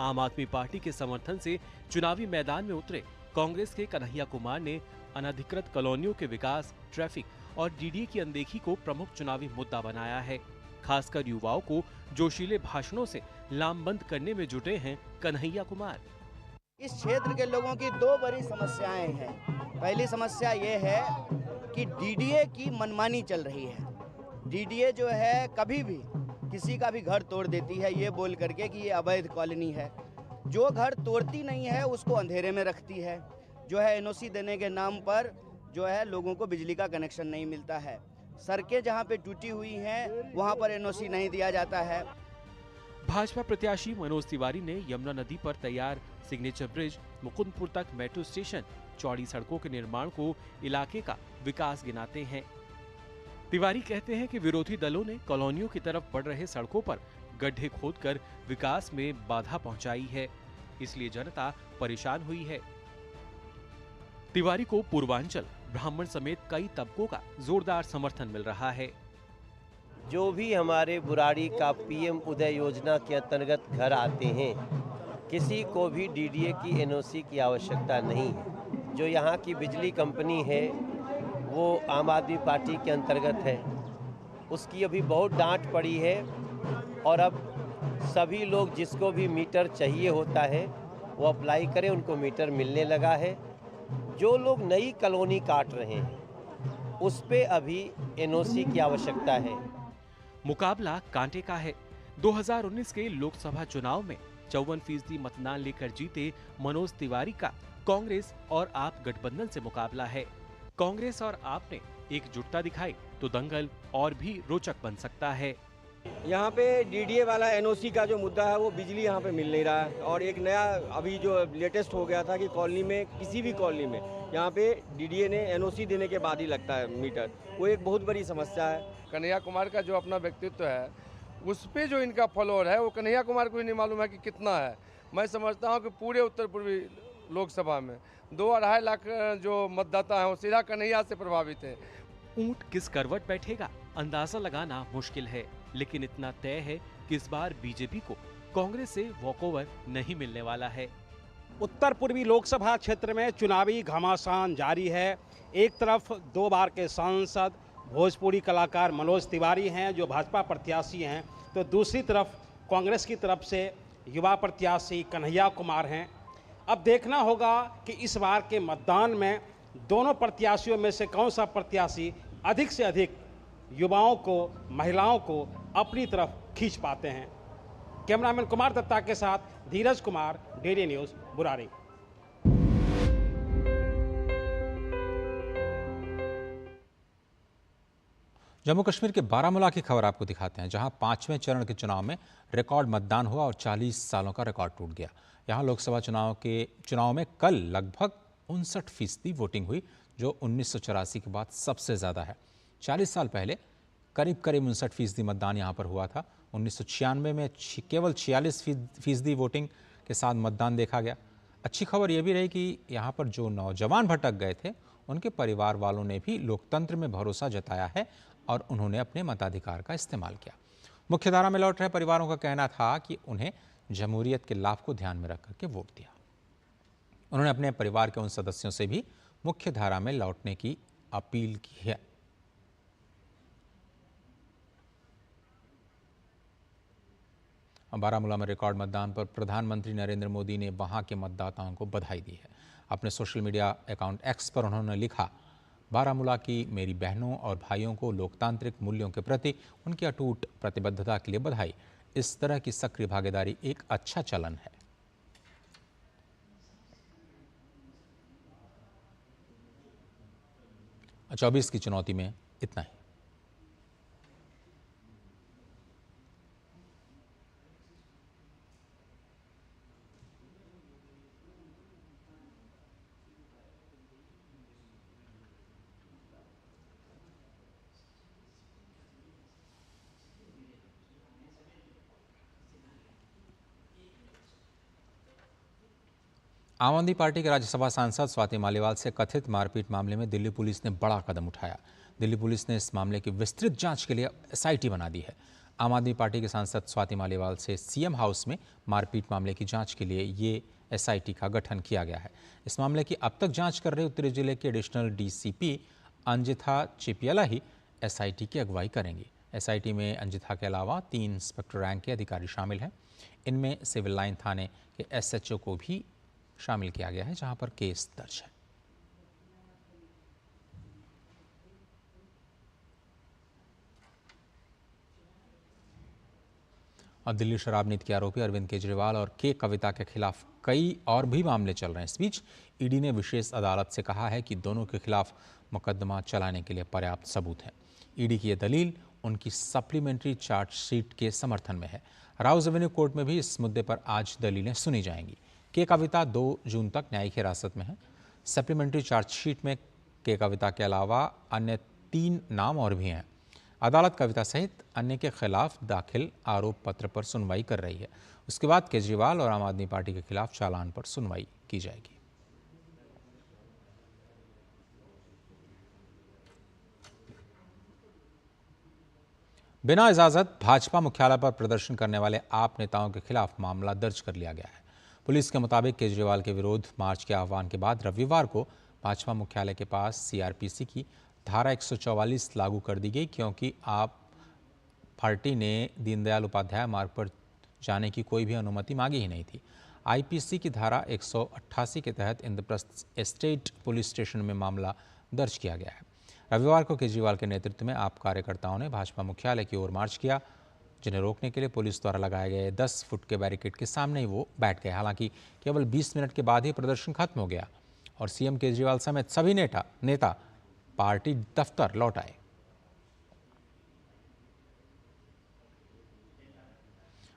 आम आदमी पार्टी के समर्थन से चुनावी मैदान में उतरे कांग्रेस के कन्हैया कुमार ने अनधिकृत कॉलोनियों के विकास, ट्रैफिक और डीडीए की अनदेखी को प्रमुख चुनावी मुद्दा बनाया है। खासकर युवाओं को जोशीले भाषणों से लामबंद करने में जुटे हैं कन्हैया कुमार। इस क्षेत्र के लोगों की दो बड़ी समस्याएं हैं। पहली समस्या ये है कि डीडीए की मनमानी चल रही है। डीडीए जो है कभी भी किसी का भी घर तोड़ देती है ये बोल करके कि ये अवैध कॉलोनी है। जो घर तोड़ती नहीं है उसको अंधेरे में रखती है। जो है एनओसी देने के नाम पर जो है लोगों को बिजली का कनेक्शन नहीं मिलता है। सड़कें जहां पे टूटी हुई हैं वहां पर एनओसी नहीं दिया जाता है। भाजपा प्रत्याशी मनोज तिवारी ने यमुना नदी पर तैयार सिग्नेचर ब्रिज, मुकुंदपुर तक मेट्रो स्टेशन, चौड़ी सड़कों के निर्माण को इलाके का विकास गिनाते हैं। तिवारी कहते हैं कि विरोधी दलों ने कॉलोनियों की तरफ बढ़ रहे सड़कों पर गड्ढे खोदकर विकास में बाधा पहुंचाई है, इसलिए जनता परेशान हुई है। तिवारी को पूर्वांचल, ब्राह्मण समेत कई तबकों का जोरदार समर्थन मिल रहा है। जो भी हमारे बुराड़ी का पीएम उदय योजना के अंतर्गत घर आते हैं, किसी को भी डीडीए की एनओसी की आवश्यकता नहीं है। जो यहाँ की बिजली कंपनी है वो आम आदमी पार्टी के अंतर्गत है, उसकी अभी बहुत डांट पड़ी है और अब सभी लोग जिसको भी मीटर चाहिए होता है वो अप्लाई करें, उनको मीटर मिलने लगा है। जो लोग नई कॉलोनी काट रहे हैं उस पे अभी एनओसी की आवश्यकता है। मुकाबला कांटे का है। 2019 के लोकसभा चुनाव में 54% मतदान लेकर जीते मनोज तिवारी का कांग्रेस और आप गठबंधन से मुकाबला है। कांग्रेस और आप ने एकजुटता दिखाई तो दंगल और भी रोचक बन सकता है। यहाँ पे डीडीए वाला एनओसी का जो मुद्दा है वो बिजली यहाँ पे मिल नहीं रहा है और एक नया अभी जो लेटेस्ट हो गया था कि कॉलोनी में, किसी भी कॉलोनी में यहाँ पे डीडीए ने एनओसी देने के बाद ही लगता है मीटर, वो एक बहुत बड़ी समस्या है। कन्हैया कुमार का जो अपना व्यक्तित्व है उस पे जो इनका फॉलोअर है वो कन्हैया कुमार को ही नहीं मालूम है कि कितना है। मैं समझता हूँ कि पूरे उत्तर पूर्वी लोकसभा में 2-2.5 लाख जो मतदाता हैं वो सीधा कन्हैया से प्रभावित है। ऊंट किस करवट बैठेगा अंदाजा लगाना मुश्किल है, लेकिन इतना तय है कि इस बार बीजेपी को कांग्रेस से वॉकओवर नहीं मिलने वाला है। उत्तर पूर्वी लोकसभा क्षेत्र में चुनावी घमासान जारी है। एक तरफ 2 बार के सांसद भोजपुरी कलाकार मनोज तिवारी हैं जो भाजपा प्रत्याशी हैं, तो दूसरी तरफ कांग्रेस की तरफ से युवा प्रत्याशी कन्हैया कुमार हैं। अब देखना होगा कि इस बार के मतदान में दोनों प्रत्याशियों में से कौन सा प्रत्याशी अधिक से अधिक युवाओं को, महिलाओं को अपनी तरफ खींच पाते हैं। कैमरामैन कुमार दत्ता के साथ धीरज कुमार, डेली न्यूज़, बुराड़ी। जम्मू कश्मीर के बारामूला की खबर आपको दिखाते हैं, जहां 5वें चरण के चुनाव में रिकॉर्ड मतदान हुआ और 40 सालों का रिकॉर्ड टूट गया। यहां लोकसभा चुनाव में कल लगभग 59% वोटिंग हुई, जो 1984 के बाद सबसे ज़्यादा है। 40 साल पहले करीब 59% मतदान यहाँ पर हुआ था। 1996 में केवल 46% वोटिंग के साथ मतदान देखा गया। अच्छी खबर यह भी रही कि यहाँ पर जो नौजवान भटक गए थे उनके परिवार वालों ने भी लोकतंत्र में भरोसा जताया है और उन्होंने अपने मताधिकार का इस्तेमाल किया। मुख्यधारा में लौट रहे परिवारों का कहना था कि उन्हें जमहूरियत के लाभ को ध्यान में रख करके वोट दिया। उन्होंने अपने परिवार के उन सदस्यों से भी मुख्यधारा में लौटने की अपील की है। बारामूला में रिकॉर्ड मतदान पर प्रधानमंत्री नरेंद्र मोदी ने वहां के मतदाताओं को बधाई दी है। अपने सोशल मीडिया अकाउंट एक्स पर उन्होंने लिखा, बारामूला की मेरी बहनों और भाइयों को लोकतांत्रिक मूल्यों के प्रति उनकी अटूट प्रतिबद्धता के लिए बधाई। इस तरह की सक्रिय भागीदारी एक अच्छा चलन है। और 24 की चुनौती में इतना ही। आम आदमी पार्टी के राज्यसभा सांसद स्वाति मालीवाल से कथित मारपीट मामले में दिल्ली पुलिस ने बड़ा कदम उठाया। दिल्ली पुलिस ने इस मामले की विस्तृत जांच के लिए एसआईटी बना दी है। आम आदमी पार्टी के सांसद स्वाति मालीवाल से सीएम हाउस में मारपीट मामले की जांच के लिए ये एसआईटी का गठन किया गया है। इस मामले की अब तक जांच कर रहे उत्तरी जिले के एडिशनल डीसीपी अंजिथा चिपियाला ही एसआईटी की अगुवाई करेंगी। एसआईटी में अंजिथा के अलावा 3 इंस्पेक्टर रैंक के अधिकारी शामिल हैं। इनमें सिविल लाइन थाने के एसएचओ को भी शामिल किया गया है, जहां पर केस दर्ज है। और दिल्ली शराब नीति के आरोपी अरविंद केजरीवाल और के कविता के खिलाफ कई और भी मामले चल रहे हैं। इस बीच ईडी ने विशेष अदालत से कहा है कि दोनों के खिलाफ मुकदमा चलाने के लिए पर्याप्त सबूत है। ईडी की यह दलील उनकी सप्लीमेंट्री चार्जशीट के समर्थन में है। राउज एवेन्यू कोर्ट में भी इस मुद्दे पर आज दलीलें सुनी जाएंगी। के कविता 2 जून तक न्यायिक हिरासत में है। सप्लीमेंट्री चार्जशीट में के कविता के अलावा अन्य 3 नाम और भी हैं। अदालत कविता सहित अन्य के खिलाफ दाखिल आरोप पत्र पर सुनवाई कर रही है। उसके बाद केजरीवाल और आम आदमी पार्टी के खिलाफ चालान पर सुनवाई की जाएगी। बिना इजाजत भाजपा मुख्यालय पर प्रदर्शन करने वाले आप नेताओं के खिलाफ मामला दर्ज कर लिया गया है। पुलिस के मुताबिक केजरीवाल के विरोध मार्च के आह्वान के बाद रविवार को भाजपा मुख्यालय के पास सीआरपीसी की धारा 144 लागू कर दी गई, क्योंकि आप पार्टी ने दीनदयाल उपाध्याय मार्ग पर जाने की कोई भी अनुमति मांगी ही नहीं थी। आईपीसी की धारा 188 के तहत इंद्रप्रस्थ एस्टेट पुलिस स्टेशन में मामला दर्ज किया गया है। रविवार को केजरीवाल के नेतृत्व में आप कार्यकर्ताओं ने भाजपा मुख्यालय की ओर मार्च किया, जिन्हें रोकने के लिए पुलिस द्वारा लगाए गए 10 फुट के बैरिकेड के सामने ही वो बैठ गए। हालांकि केवल 20 मिनट के बाद ही प्रदर्शन खत्म हो गया और सीएम केजरीवाल समेत सभी नेता पार्टी दफ्तर लौट आए।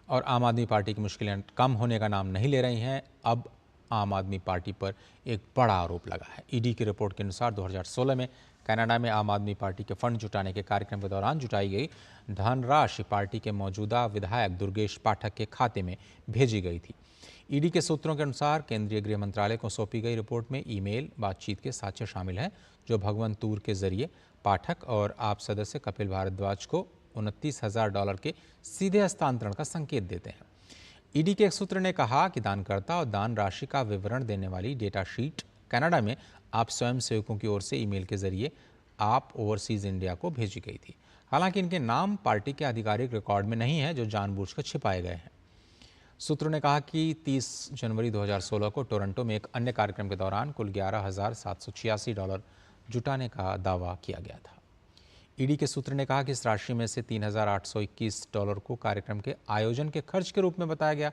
और आम आदमी पार्टी की मुश्किलें कम होने का नाम नहीं ले रही हैं। अब आम आदमी पार्टी पर एक बड़ा आरोप लगा है। ईडी की रिपोर्ट के अनुसार 2016 में कनाडा में आम आदमी पार्टी के फंड जुटाने के कार्यक्रम के दौरान जुटाई गई धनराशि पार्टी के मौजूदा विधायक दुर्गेश पाठक के खाते में भेजी गई थी। ईडी के सूत्रों के अनुसार केंद्रीय गृह मंत्रालय को सौंपी गई रिपोर्ट में ईमेल बातचीत के साक्ष्य शामिल हैं, जो भगवंत तूर के जरिए पाठक और आप सदस्य कपिल भारद्वाज को $29,000 के सीधे हस्तांतरण का संकेत देते हैं। ईडी के एक सूत्र ने कहा कि दानकर्ता और दान राशि का विवरण देने वाली डेटा शीट कनाडा में आप स्वयं सेवकों की ओर से ईमेल के जरिए आप ओवरसीज इंडिया को भेजी गई थी। हालांकि इनके नाम पार्टी के आधिकारिक रिकॉर्ड में नहीं है, जो जानबूझकर छिपाए गए हैं। सूत्रों ने कहा कि 30 जनवरी 2016 को टोरंटो में एक अन्य कार्यक्रम के दौरान कुल $11,786 जुटाने का दावा किया गया था। ईडी के सूत्र ने कहा कि इस राशि में से $3,821 को कार्यक्रम के आयोजन के खर्च के रूप में बताया गया,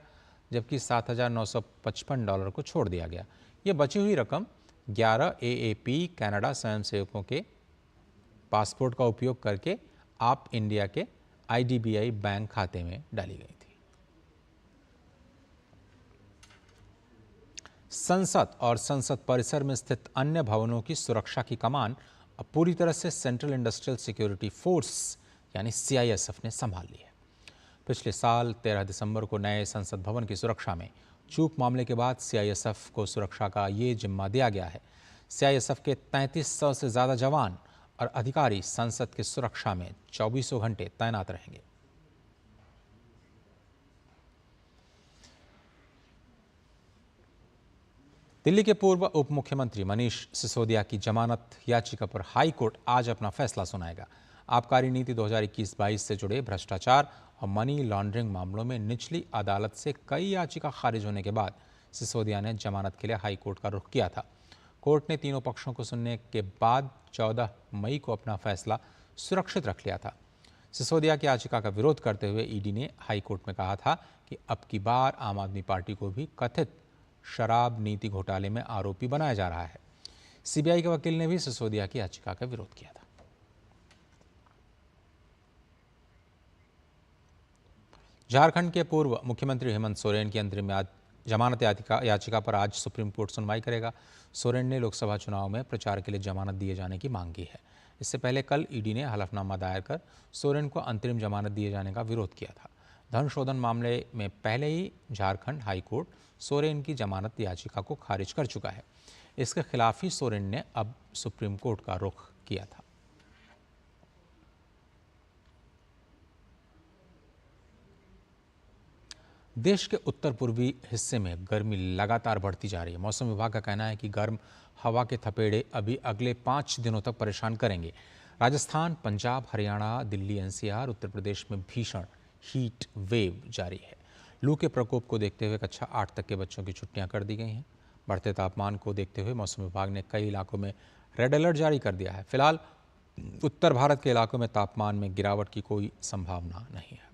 जबकि $7,955 को छोड़ दिया गया। ये बची हुई रकम 11 AAP कनाडा स्वयंसेवकों के पासपोर्ट का उपयोग करके आप इंडिया के IDBI बैंक खाते में डाली गई थी। संसद और संसद परिसर में स्थित अन्य भवनों की सुरक्षा की कमान अब पूरी तरह से सेंट्रल इंडस्ट्रियल सिक्योरिटी फोर्स यानी CISF ने संभाल ली है। पिछले साल 13 दिसंबर को नए संसद भवन की सुरक्षा में चूक मामले के बाद CISF को सुरक्षा का ये जिम्मा दिया गया है। CISF के 3300 से ज़्यादा जवान और अधिकारी संसद की सुरक्षा में 24 घंटे तैनात रहेंगे। दिल्ली के पूर्व उप मुख्यमंत्री मनीष सिसोदिया की जमानत याचिका पर हाई कोर्ट आज अपना फैसला सुनाएगा। आबकारी नीति 2021-22 से जुड़े भ्रष्टाचार और मनी लॉन्ड्रिंग मामलों में निचली अदालत से कई याचिका खारिज होने के बाद सिसोदिया ने जमानत के लिए हाई कोर्ट का रुख किया था। कोर्ट ने तीनों पक्षों को सुनने के बाद 14 मई को अपना फैसला सुरक्षित रख लिया था। सिसोदिया की याचिका का विरोध करते हुए ईडी ने हाई कोर्ट में कहा था कि अब की बार आम आदमी पार्टी को भी कथित शराब नीति घोटाले में आरोपी बनाया जा रहा है। सीबीआई के वकील ने भी सिसोदिया की याचिका का विरोध किया था। झारखंड के पूर्व मुख्यमंत्री हेमंत सोरेन की अंतरिम जमानत याचिका पर आज सुप्रीम कोर्ट सुनवाई करेगा। सोरेन ने लोकसभा चुनाव में प्रचार के लिए जमानत दिए जाने की मांग की है। इससे पहले कल ईडी ने हलफनामा दायर कर सोरेन को अंतरिम जमानत दिए जाने का विरोध किया था। धन शोधन मामले में पहले ही झारखंड हाईकोर्ट सोरेन की जमानत याचिका को खारिज कर चुका है। इसके खिलाफ ही सोरेन ने अब सुप्रीम कोर्ट का रुख किया था। देश के उत्तर पूर्वी हिस्से में गर्मी लगातार बढ़ती जा रही है। मौसम विभाग का कहना है कि गर्म हवा के थपेड़े अभी अगले 5 दिनों तक परेशान करेंगे। राजस्थान, पंजाब, हरियाणा, दिल्ली, एनसीआर, उत्तर प्रदेश में भीषण हीट वेव जारी है। लू के प्रकोप को देखते हुए कक्षा 8 तक के बच्चों की छुट्टियां कर दी गई हैं। बढ़ते तापमान को देखते हुए मौसम विभाग ने कई इलाकों में रेड अलर्ट जारी कर दिया है। फिलहाल उत्तर भारत के इलाकों में तापमान में गिरावट की कोई संभावना नहीं है।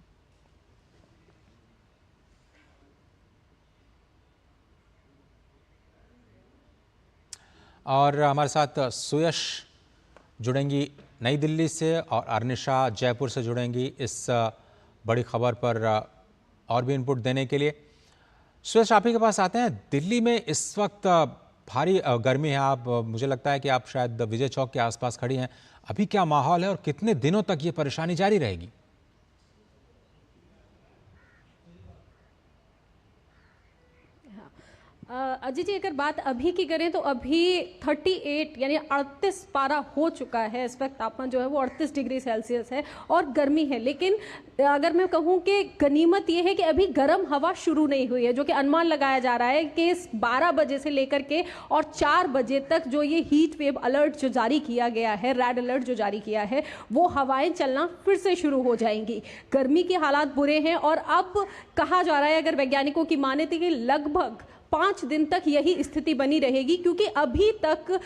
और हमारे साथ सुयश जुड़ेंगी नई दिल्ली से और अर्निशा जयपुर से जुड़ेंगी इस बड़ी खबर पर और भी इनपुट देने के लिए। सुयश, आप ही के पास आते हैं। दिल्ली में इस वक्त भारी गर्मी है। आप, मुझे लगता है कि आप शायद विजय चौक के आसपास खड़ी हैं। अभी क्या माहौल है और कितने दिनों तक ये परेशानी जारी रहेगी? अजय जी, अगर बात अभी की करें तो अभी 38 यानी 38 पारा हो चुका है। इस वक्त तापमान जो है वो 38 डिग्री सेल्सियस है और गर्मी है। लेकिन अगर मैं कहूँ कि गनीमत ये है कि अभी गर्म हवा शुरू नहीं हुई है, जो कि अनुमान लगाया जा रहा है कि 12 बजे से लेकर के और 4 बजे तक जो ये हीट वेव अलर्ट जो जारी किया गया है, रेड अलर्ट जो जारी किया है, वो हवाएं चलना फिर से शुरू हो जाएंगी। गर्मी के हालात बुरे हैं और अब कहा जा रहा है, अगर वैज्ञानिकों की माने तो कि लगभग 5 दिन तक यही स्थिति बनी रहेगी, क्योंकि अभी तक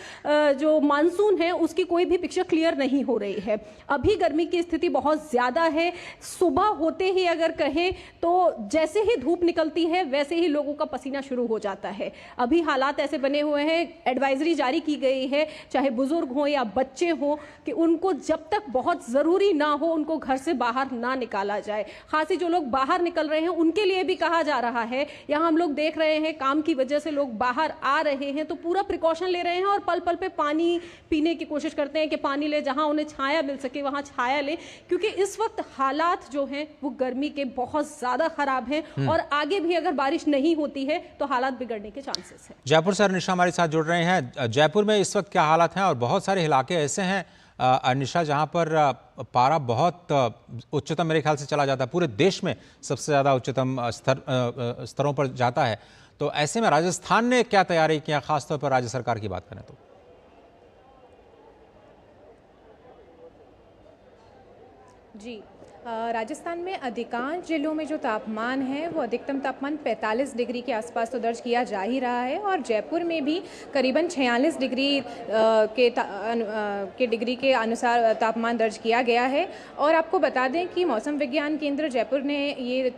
जो मानसून है उसकी कोई भी पिक्चर क्लियर नहीं हो रही है। अभी गर्मी की स्थिति बहुत ज़्यादा है। सुबह होते ही अगर कहें तो जैसे ही धूप निकलती है वैसे ही लोगों का पसीना शुरू हो जाता है। अभी हालात ऐसे बने हुए हैं, एडवाइजरी जारी की गई है, चाहे बुजुर्ग हो या बच्चे हो, कि उनको जब तक बहुत ज़रूरी ना हो उनको घर से बाहर ना निकाला जाए। खास ही जो लोग बाहर निकल रहे हैं उनके लिए भी कहा जा रहा है। यहाँ हम लोग देख रहे हैं काम की वजह से लोग बाहर आ रहे हैं तो पूरा प्रिकॉशन ले रहे हैं और पल पल पे पानी पीने की कोशिश करते हैं कि पानी ले, जहां उन्हें छाया मिल सके वहां छाया ले, क्योंकि इस वक्त हालात जो हैं वो गर्मी के बहुत ज्यादा खराब हैं और आगे भी अगर बारिश नहीं होती है तो हालात बिगड़ने के चांसेस हैं। जयपुर से अर्निशा हमारे साथ जुड़ रहे हैं। जयपुर में इस वक्त क्या हालात हैं और बहुत सारे इलाके ऐसे हैं अर्निशा जहां पर पारा बहुत उच्चतम मेरे ख्याल से चला जाता है, पूरे देश में सबसे ज्यादा उच्चतम स्तरों पर जाता है। तो ऐसे में राजस्थान ने क्या तैयारी किया, खासतौर पर राज्य सरकार की बात करें तो? जी, राजस्थान में अधिकांश जिलों में जो तापमान है वो अधिकतम तापमान 45 डिग्री के आसपास तो दर्ज किया जा ही रहा है और जयपुर में भी करीबन 46 डिग्री के डिग्री के अनुसार तापमान दर्ज किया गया है। और आपको बता दें कि मौसम विज्ञान केंद्र जयपुर ने ये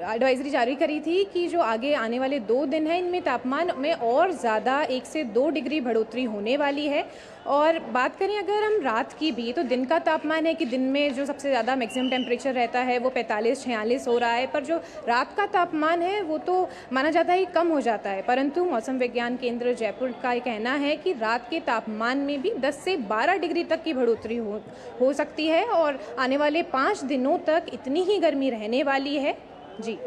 एडवाइजरी जारी करी थी कि जो आगे आने वाले 2 दिन हैं इनमें तापमान में और ज़्यादा 1 से 2 डिग्री बढ़ोतरी होने वाली है। और बात करें अगर हम रात की भी, तो दिन का तापमान है कि दिन में जो सबसे ज़्यादा मैक्सिमम टेम्परेचर रहता है वो 45-46 हो रहा है, पर जो रात का तापमान है वो तो माना जाता है कम हो जाता है। परंतु मौसम विज्ञान केंद्र जयपुर का ये कहना है कि रात के तापमान में भी 10 से 12 डिग्री तक की बढ़ोतरी हो सकती है और आने वाले 5 दिनों तक इतनी ही गर्मी रहने वाली है। जी,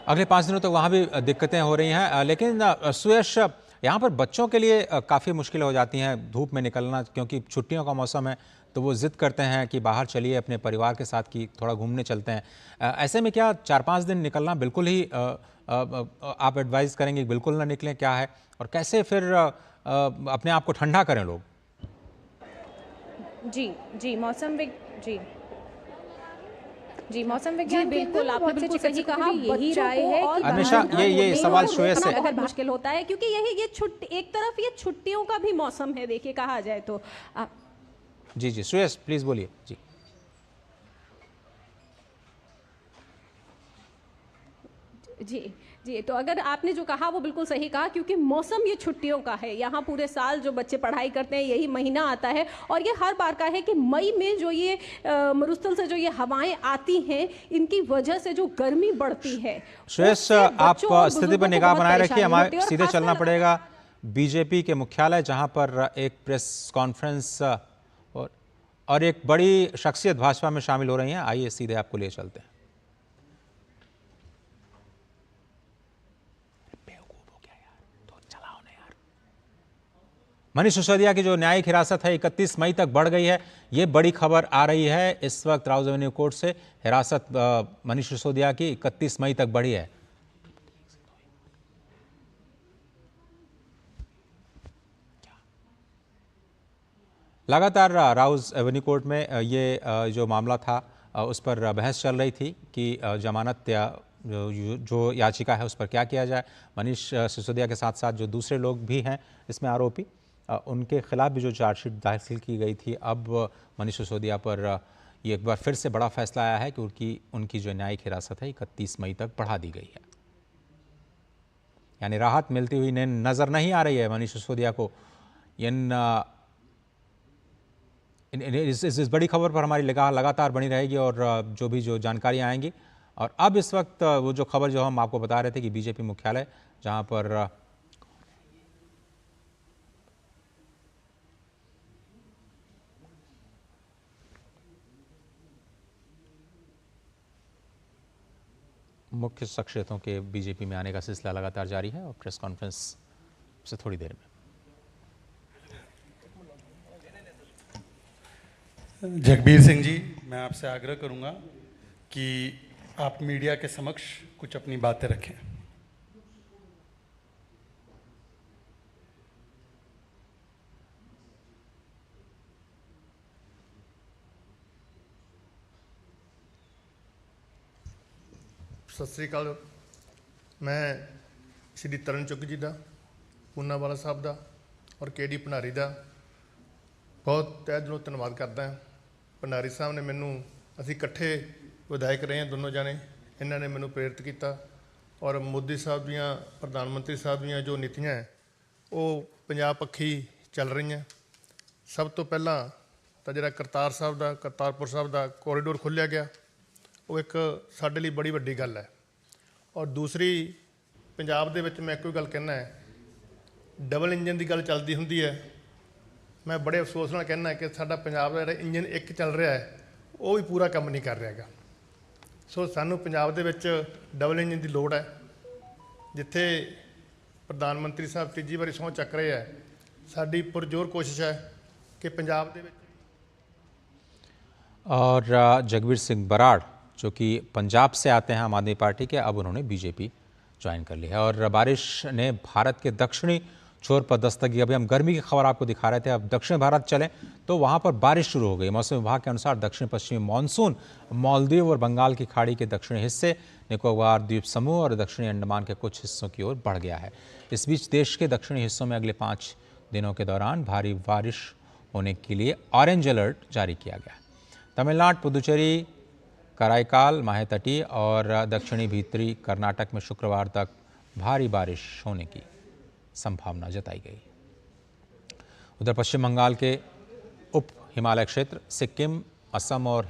अगले 5 दिनों तक वहाँ भी दिक्कतें हो रही हैं, लेकिन सुयश, यहाँ पर बच्चों के लिए काफ़ी मुश्किल हो जाती हैं धूप में निकलना, क्योंकि छुट्टियों का मौसम है तो वो ज़िद करते हैं कि बाहर चलिए अपने परिवार के साथ, कि थोड़ा घूमने चलते हैं। ऐसे में क्या 4-5 दिन निकलना बिल्कुल ही आप एडवाइस करेंगे बिल्कुल ना निकलें, क्या है, और कैसे फिर अपने आप को ठंडा करें लोग? जी, मौसम विज्ञान बिल्कुल आपने बिल्कुल सही कहा, यही राय है कि अर्निशा, ये सवाल श्रेयस से अगर मुश्किल होता है, क्योंकि ये एक तरफ ये छुट्टियों का भी मौसम है, देखिए कहा जाए तो। जी, श्रेयस प्लीज बोलिए। जी, तो अगर आपने जो कहा वो बिल्कुल सही कहा, क्योंकि मौसम ये छुट्टियों का है। यहाँ पूरे साल जो बच्चे पढ़ाई करते हैं यही महीना आता है और ये हर बार का है कि मई में जो ये मरुस्थल से जो ये हवाएं आती हैं इनकी वजह से जो गर्मी बढ़ती है। श्रेयस, आप स्थिति पर निगाह बनाए रखिए, हमारे सीधे चलना पड़ेगा बीजेपी के मुख्यालय, जहाँ पर एक प्रेस कॉन्फ्रेंस और एक बड़ी शख्सियत भाजपा में शामिल हो रही हैं। आइए सीधे आपको ले चलते हैं। मनीष सिसोदिया की जो न्यायिक हिरासत है 31 मई तक बढ़ गई है। ये बड़ी खबर आ रही है इस वक्त राउज एवेन्यू कोर्ट से। हिरासत मनीष सिसोदिया की 31 मई तक बढ़ी है। लगातार राउज एवेन्यू कोर्ट में ये जो मामला था उस पर बहस चल रही थी कि जमानत या जो याचिका है उस पर क्या किया जाए। मनीष सिसोदिया के साथ साथ जो दूसरे लोग भी हैं इसमें आरोपी, उनके खिलाफ भी जो चार्जशीट दाखिल की गई थी, अब मनीष सिसोदिया पर ये एक बार फिर से बड़ा फैसला आया है कि उनकी जो न्यायिक हिरासत है 31 मई तक बढ़ा दी गई है। यानी राहत मिलती हुई नजर नहीं आ रही है मनीष सिसोदिया को। इस बड़ी खबर पर हमारी निगाह लगातार बनी रहेगी और जो जानकारियां आएंगी। और अब इस वक्त वो जो खबर जो हम आपको बता रहे थे कि बीजेपी मुख्यालय, जहां पर मुख्य शख्सियतों के बीजेपी में आने का सिलसिला लगातार जारी है और प्रेस कॉन्फ्रेंस से थोड़ी देर में। जगबीर सिंह जी, मैं आपसे आग्रह करूंगा कि आप मीडिया के समक्ष कुछ अपनी बातें रखें। सत श्री अकाल। मैं श्री तरन चुग जी का, पूनावाला साहब का और केडी भंडारी का बहुत तहे दिलों धन्यवाद करता है। भंडारी साहब ने मैनू, असी इकट्ठे विधायक रहे हैं दोनों जाने, इन्होंने मैनू प्रेरित किया और मोदी साहब दियाँ, प्रधानमंत्री साहब दियाँ जो नीतियाँ हैं वो पंजाब पक्षी चल रही हैं। सब तो पहला तो जिहड़ा करतारपुर साहब का कॉरीडोर खोलिया गया, वो एक साडे लई बड़ी वड्डी गल है। और दूसरी, पंजाब दे विच मैं कोई गल कहना है, डबल इंजन की गल चलती हुंदी है। मैं बड़े अफसोस नाल कहना है कि साडा पंजाब दा जिहड़ा इंजन एक चल रहा है वो भी पूरा काम नहीं कर रहा है। सो सानू पंजाब दे विच डबल इंजन की लोड़ है। जिथे प्रधानमंत्री साहब तीजी बारी सहुं चक रहे हैं, साडी पुरजोर कोशिश है कि पंजाब दे विच। और जगबीर सिंह बराड़ जो कि पंजाब से आते हैं आम आदमी पार्टी के, अब उन्होंने बीजेपी ज्वाइन कर ली है। और बारिश ने भारत के दक्षिणी छोर पर दस्तक दी। अभी हम गर्मी की खबर आपको दिखा रहे थे, अब दक्षिण भारत चलें तो वहाँ पर बारिश शुरू हो गई। मौसम विभाग के अनुसार दक्षिण पश्चिमी मानसून मालदीव और बंगाल की खाड़ी के दक्षिणी हिस्से, निकोबार द्वीप समूह और दक्षिणी अंडमान के कुछ हिस्सों की ओर बढ़ गया है। इस बीच देश के दक्षिणी हिस्सों में अगले 5 दिनों के दौरान भारी बारिश होने के लिए ऑरेंज अलर्ट जारी किया गया है। तमिलनाडु, पुदुचेरी, कराईकाल, माहेतटी और दक्षिणी भीतरी कर्नाटक में शुक्रवार तक भारी बारिश होने की संभावना जताई गई। उधर पश्चिम बंगाल के उप हिमालय क्षेत्र, सिक्किम, असम और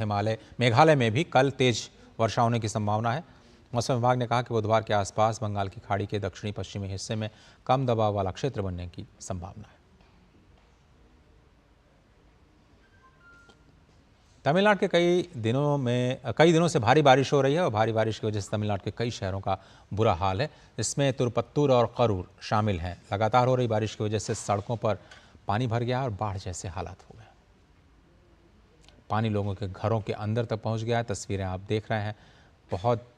मेघालय में भी कल तेज वर्षा होने की संभावना है। मौसम विभाग ने कहा कि बुधवार के आसपास बंगाल की खाड़ी के दक्षिणी पश्चिमी हिस्से में कम दबाव वाला क्षेत्र बनने की संभावना है। तमिलनाडु के कई दिनों से भारी बारिश हो रही है और भारी बारिश की वजह से तमिलनाडु के कई शहरों का बुरा हाल है। इसमें तिरुपत्तूर और करूर शामिल हैं। लगातार हो रही बारिश की वजह से सड़कों पर पानी भर गया और बाढ़ जैसे हालात हो गए। पानी लोगों के घरों के अंदर तक पहुंच गया है। तस्वीरें आप देख रहे हैं। बहुत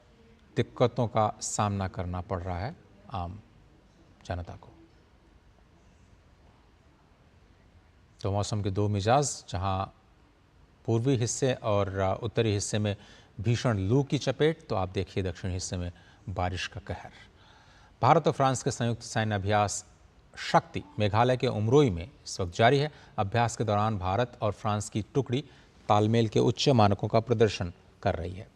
दिक्कतों का सामना करना पड़ रहा है आम जनता को। तो मौसम के दो मिजाज, जहां पूर्वी हिस्से और उत्तरी हिस्से में भीषण लू की चपेट, तो आप देखिए दक्षिणी हिस्से में बारिश का कहर। भारत और फ्रांस के संयुक्त सैन्य अभ्यास शक्ति मेघालय के उमरोई में इस वक्त जारी है। अभ्यास के दौरान भारत और फ्रांस की टुकड़ी तालमेल के उच्च मानकों का प्रदर्शन कर रही है।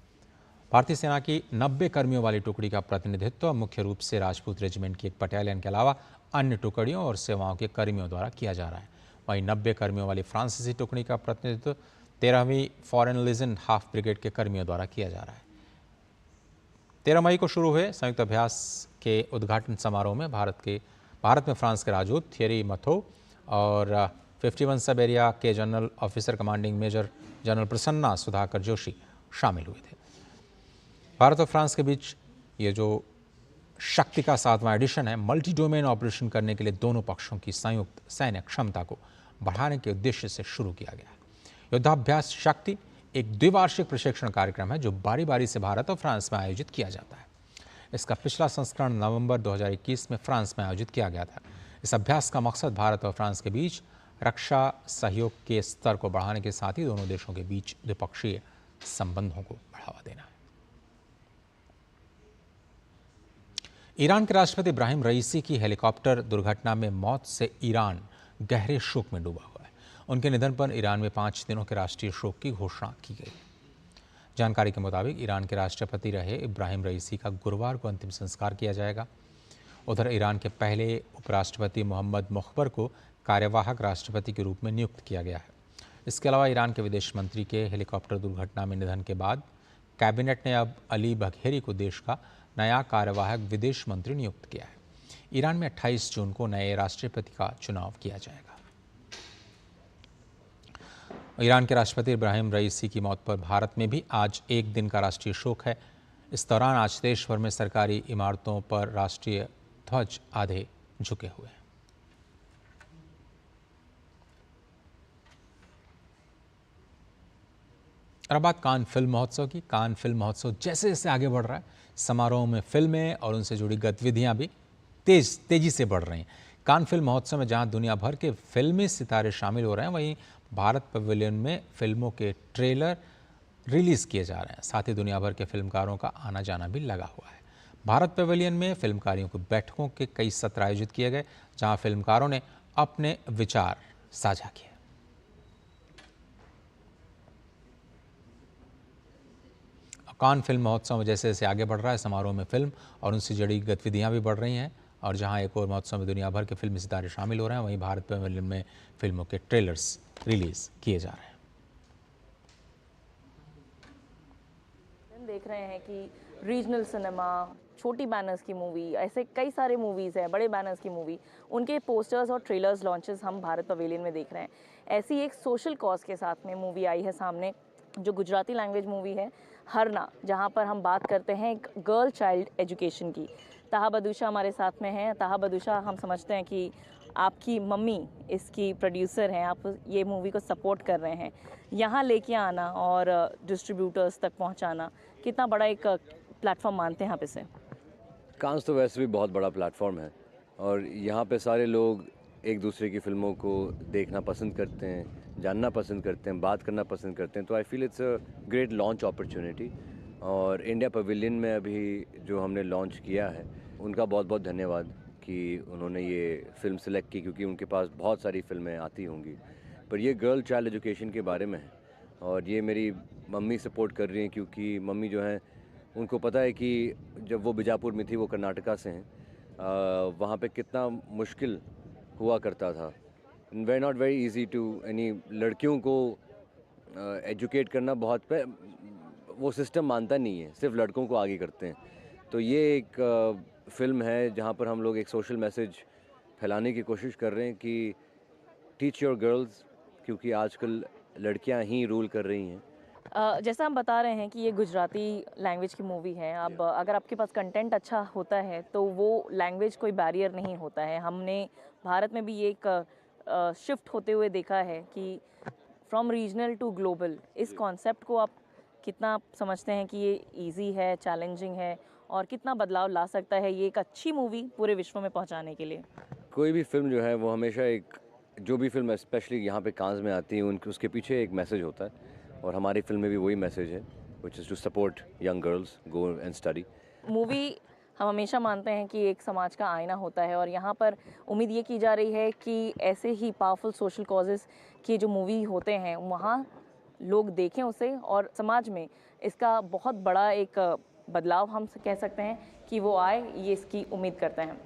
भारतीय सेना की 90 कर्मियों वाली टुकड़ी का प्रतिनिधित्व मुख्य रूप से राजपूत रेजिमेंट की एक बटालियन के अलावा अन्य टुकड़ियों और सेवाओं के कर्मियों द्वारा किया जा रहा है। वहीं 90 कर्मियों वाली फ्रांसीसी टुकड़ी का प्रतिनिधित्व 13वीं फॉरेन लीजन हाफ ब्रिगेड के कर्मियों द्वारा किया जा रहा है। 13 मई को शुरू हुए संयुक्त अभ्यास के उद्घाटन समारोह में भारत में फ्रांस के राजदूत थियरी मथो और 51 सब एरिया के general officer commanding major general Prasanna Sudhakar Joshi शामिल हुए थे। भारत और फ्रांस के बीच ये जो शक्ति का 7वां एडिशन है, मल्टी डोमेन ऑपरेशन करने के लिए दोनों पक्षों की संयुक्त सैन्य क्षमता को बढ़ाने के उद्देश्य से शुरू किया गया है। युद्धाभ्यास शक्ति एक द्विवार्षिक प्रशिक्षण कार्यक्रम है जो बारी बारी से भारत और फ्रांस में आयोजित किया जाता है। इसका पिछला संस्करण नवंबर 2021 में फ्रांस में आयोजित किया गया था। इस अभ्यास का मकसद भारत और फ्रांस के बीच रक्षा सहयोग के स्तर को बढ़ाने के साथ ही दोनों देशों के बीच द्विपक्षीय संबंधों को बढ़ावा देना है। ईरान के राष्ट्रपति इब्राहिम रईसी की हेलीकॉप्टर दुर्घटना में मौत से ईरान गहरे शोक में डूबा हुआ है। उनके निधन पर ईरान में 5 दिनों के राष्ट्रीय शोक की घोषणा की गई। जानकारी के मुताबिक ईरान के राष्ट्रपति रहे इब्राहिम रईसी का गुरुवार को अंतिम संस्कार किया जाएगा। उधर ईरान के पहले उपराष्ट्रपति मोहम्मद मुख्बर को कार्यवाहक राष्ट्रपति के रूप में नियुक्त किया गया है। इसके अलावा ईरान के विदेश मंत्री के हेलीकॉप्टर दुर्घटना में निधन के बाद कैबिनेट ने अब अली बघेरी को देश का नया कार्यवाहक विदेश मंत्री नियुक्त किया है। ईरान में 28 जून को नए राष्ट्रपति का चुनाव किया जाएगा। ईरान के राष्ट्रपति इब्राहिम रईसी की मौत पर भारत में भी आज एक दिन का राष्ट्रीय शोक है। इस दौरान आज देश भर में सरकारी इमारतों पर राष्ट्रीय ध्वज आधे झुके हुए हैं। और अब बात कान फिल्म महोत्सव की। कान फिल्म महोत्सव जैसे जैसे आगे बढ़ रहा है, समारोह में फिल्में और उनसे जुड़ी गतिविधियां भी तेजी से बढ़ रही हैं। कान फिल्म महोत्सव में जहां दुनिया भर के फिल्मी सितारे शामिल हो रहे हैं, वहीं भारत पवेलियन में फिल्मों के ट्रेलर रिलीज किए जा रहे हैं। साथ ही दुनिया भर के फिल्मकारों का आना जाना भी लगा हुआ है। भारत पवेलियन में फिल्मकारों की बैठकों के कई सत्र आयोजित किए गए, जहां फिल्मकारों ने अपने विचार साझा किए। कान फिल्म महोत्सव में जैसे जैसे आगे बढ़ रहा है, समारोह में फिल्म और उनसे जुड़ी गतिविधियां भी बढ़ रही हैं। और जहां एक और महोत्सव में दुनिया भर के फिल्मी सितारे शामिल हो रहे हैं, वहीं भारत पवेलियन में फिल्मों के ट्रेलर्स रिलीज किए जा रहे हैं। देख रहे हैं कि रीजनल सिनेमा, छोटी बैनर्स की मूवी, ऐसे कई सारे मूवीज़ हैं, बड़े बैनर्स की मूवी, उनके पोस्टर्स और ट्रेलर्स लॉन्चेस हम भारत पवेलियन में देख रहे हैं। ऐसी एक सोशल कॉज के साथ में मूवी आई है सामने, जो गुजराती लैंग्वेज मूवी है हरना, जहां पर हम बात करते हैं एक गर्ल चाइल्ड एजुकेशन की। ताहा बदूशा हमारे साथ में हैं। ताहा बदूशा, हम समझते हैं कि आपकी मम्मी इसकी प्रोड्यूसर हैं, आप ये मूवी को सपोर्ट कर रहे हैं। यहाँ लेके आना और डिस्ट्रीब्यूटर्स तक पहुँचाना कितना बड़ा एक प्लेटफॉर्म मानते हैं आप इसे? कांस तो वैसे भी बहुत बड़ा प्लेटफॉर्म है और यहाँ पे सारे लोग एक दूसरे की फिल्मों को देखना पसंद करते हैं, जानना पसंद करते हैं, बात करना पसंद करते हैं। तो I feel it's a great launch opportunity. और इंडिया पवेलियन में अभी जो हमने लॉन्च किया है, उनका बहुत बहुत धन्यवाद कि उन्होंने ये फिल्म सेलेक्ट की, क्योंकि उनके पास बहुत सारी फिल्में आती होंगी, पर ये गर्ल चाइल्ड एजुकेशन के बारे में है। और ये मेरी मम्मी सपोर्ट कर रही हैं, क्योंकि मम्मी जो हैं उनको पता है कि जब वो बीजापुर में थी, वो कर्नाटका से हैं, वहाँ पे कितना मुश्किल हुआ करता था। Very not very easy to यानी लड़कियों को एजुकेट करना बहुत वो सिस्टम मानता नहीं है, सिर्फ लड़कों को आगे करते हैं। तो ये एक फिल्म है जहाँ पर हम लोग एक सोशल मैसेज फैलाने की कोशिश कर रहे हैं कि टीच योर गर्ल्स, क्योंकि आजकल लड़कियाँ ही रूल कर रही हैं। जैसा हम बता रहे हैं कि ये गुजराती लैंग्वेज की मूवी है। अब अगर आपके पास कंटेंट अच्छा होता है तो वो लैंग्वेज कोई बैरियर नहीं होता है। हमने भारत में भी ये एक शिफ्ट होते हुए देखा है कि फ्रॉम रीजनल टू ग्लोबल, इस कॉन्सेप्ट को आप कितना समझते हैं कि ये इजी है, चैलेंजिंग है और कितना बदलाव ला सकता है ये एक अच्छी मूवी पूरे विश्व में पहुंचाने के लिए? कोई भी फिल्म जो है वो हमेशा एक, जो भी फिल्म स्पेशली यहाँ पे कांस में आती है, उनके उसके पीछे एक मैसेज होता है और हमारी फिल्म में भी वही मैसेज है, which is to support young girls, go and study. Movie हम हमेशा मानते हैं कि एक समाज का आईना होता है और यहाँ पर उम्मीद ये की जा रही है कि ऐसे ही पावरफुल सोशल कॉजेज़ की जो मूवी होते हैं वहाँ लोग देखें उसे और समाज में इसका बहुत बड़ा एक बदलाव हम कह सकते हैं कि वो आए, ये इसकी उम्मीद करते हैं।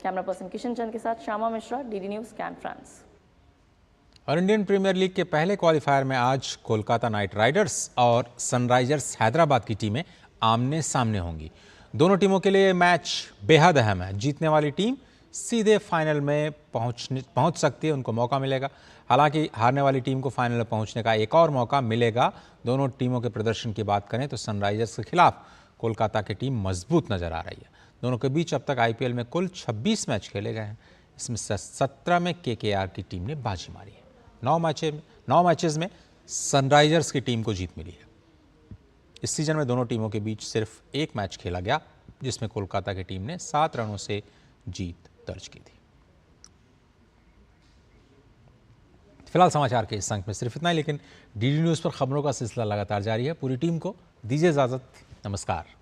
कैमरा पर्सन किशन चंद के साथ Shyama Mishra, DD news, can France. और इंडियन प्रीमियर लीग के पहले क्वालिफायर में आज कोलकाता नाइट राइडर्स और सनराइजर्स हैदराबाद की टीमें आमने सामने होंगी। दोनों टीमों के लिए मैच बेहद अहम है। जीतने वाली टीम सीधे फाइनल में पहुंच सकती है, उनको मौका मिलेगा। हालांकि हारने वाली टीम को फाइनल में पहुंचने का एक और मौका मिलेगा। दोनों टीमों के प्रदर्शन की बात करें तो सनराइजर्स के खिलाफ कोलकाता की टीम मजबूत नजर आ रही है। दोनों के बीच अब तक आईपीएल में कुल 26 मैच खेले गए हैं। इसमें से 17 में केकेआर की टीम ने बाजी मारी है। 9 मैचेस में सनराइजर्स की टीम को जीत मिली है। इस सीजन में दोनों टीमों के बीच सिर्फ एक मैच खेला गया, जिसमें कोलकाता की टीम ने 7 रनों से जीत दर्ज की थी। फिलहाल समाचार के इस अंक में सिर्फ इतना ही, लेकिन डीडी न्यूज़ पर खबरों का सिलसिला लगातार जारी है। पूरी टीम को दीजिए इजाज़त। नमस्कार।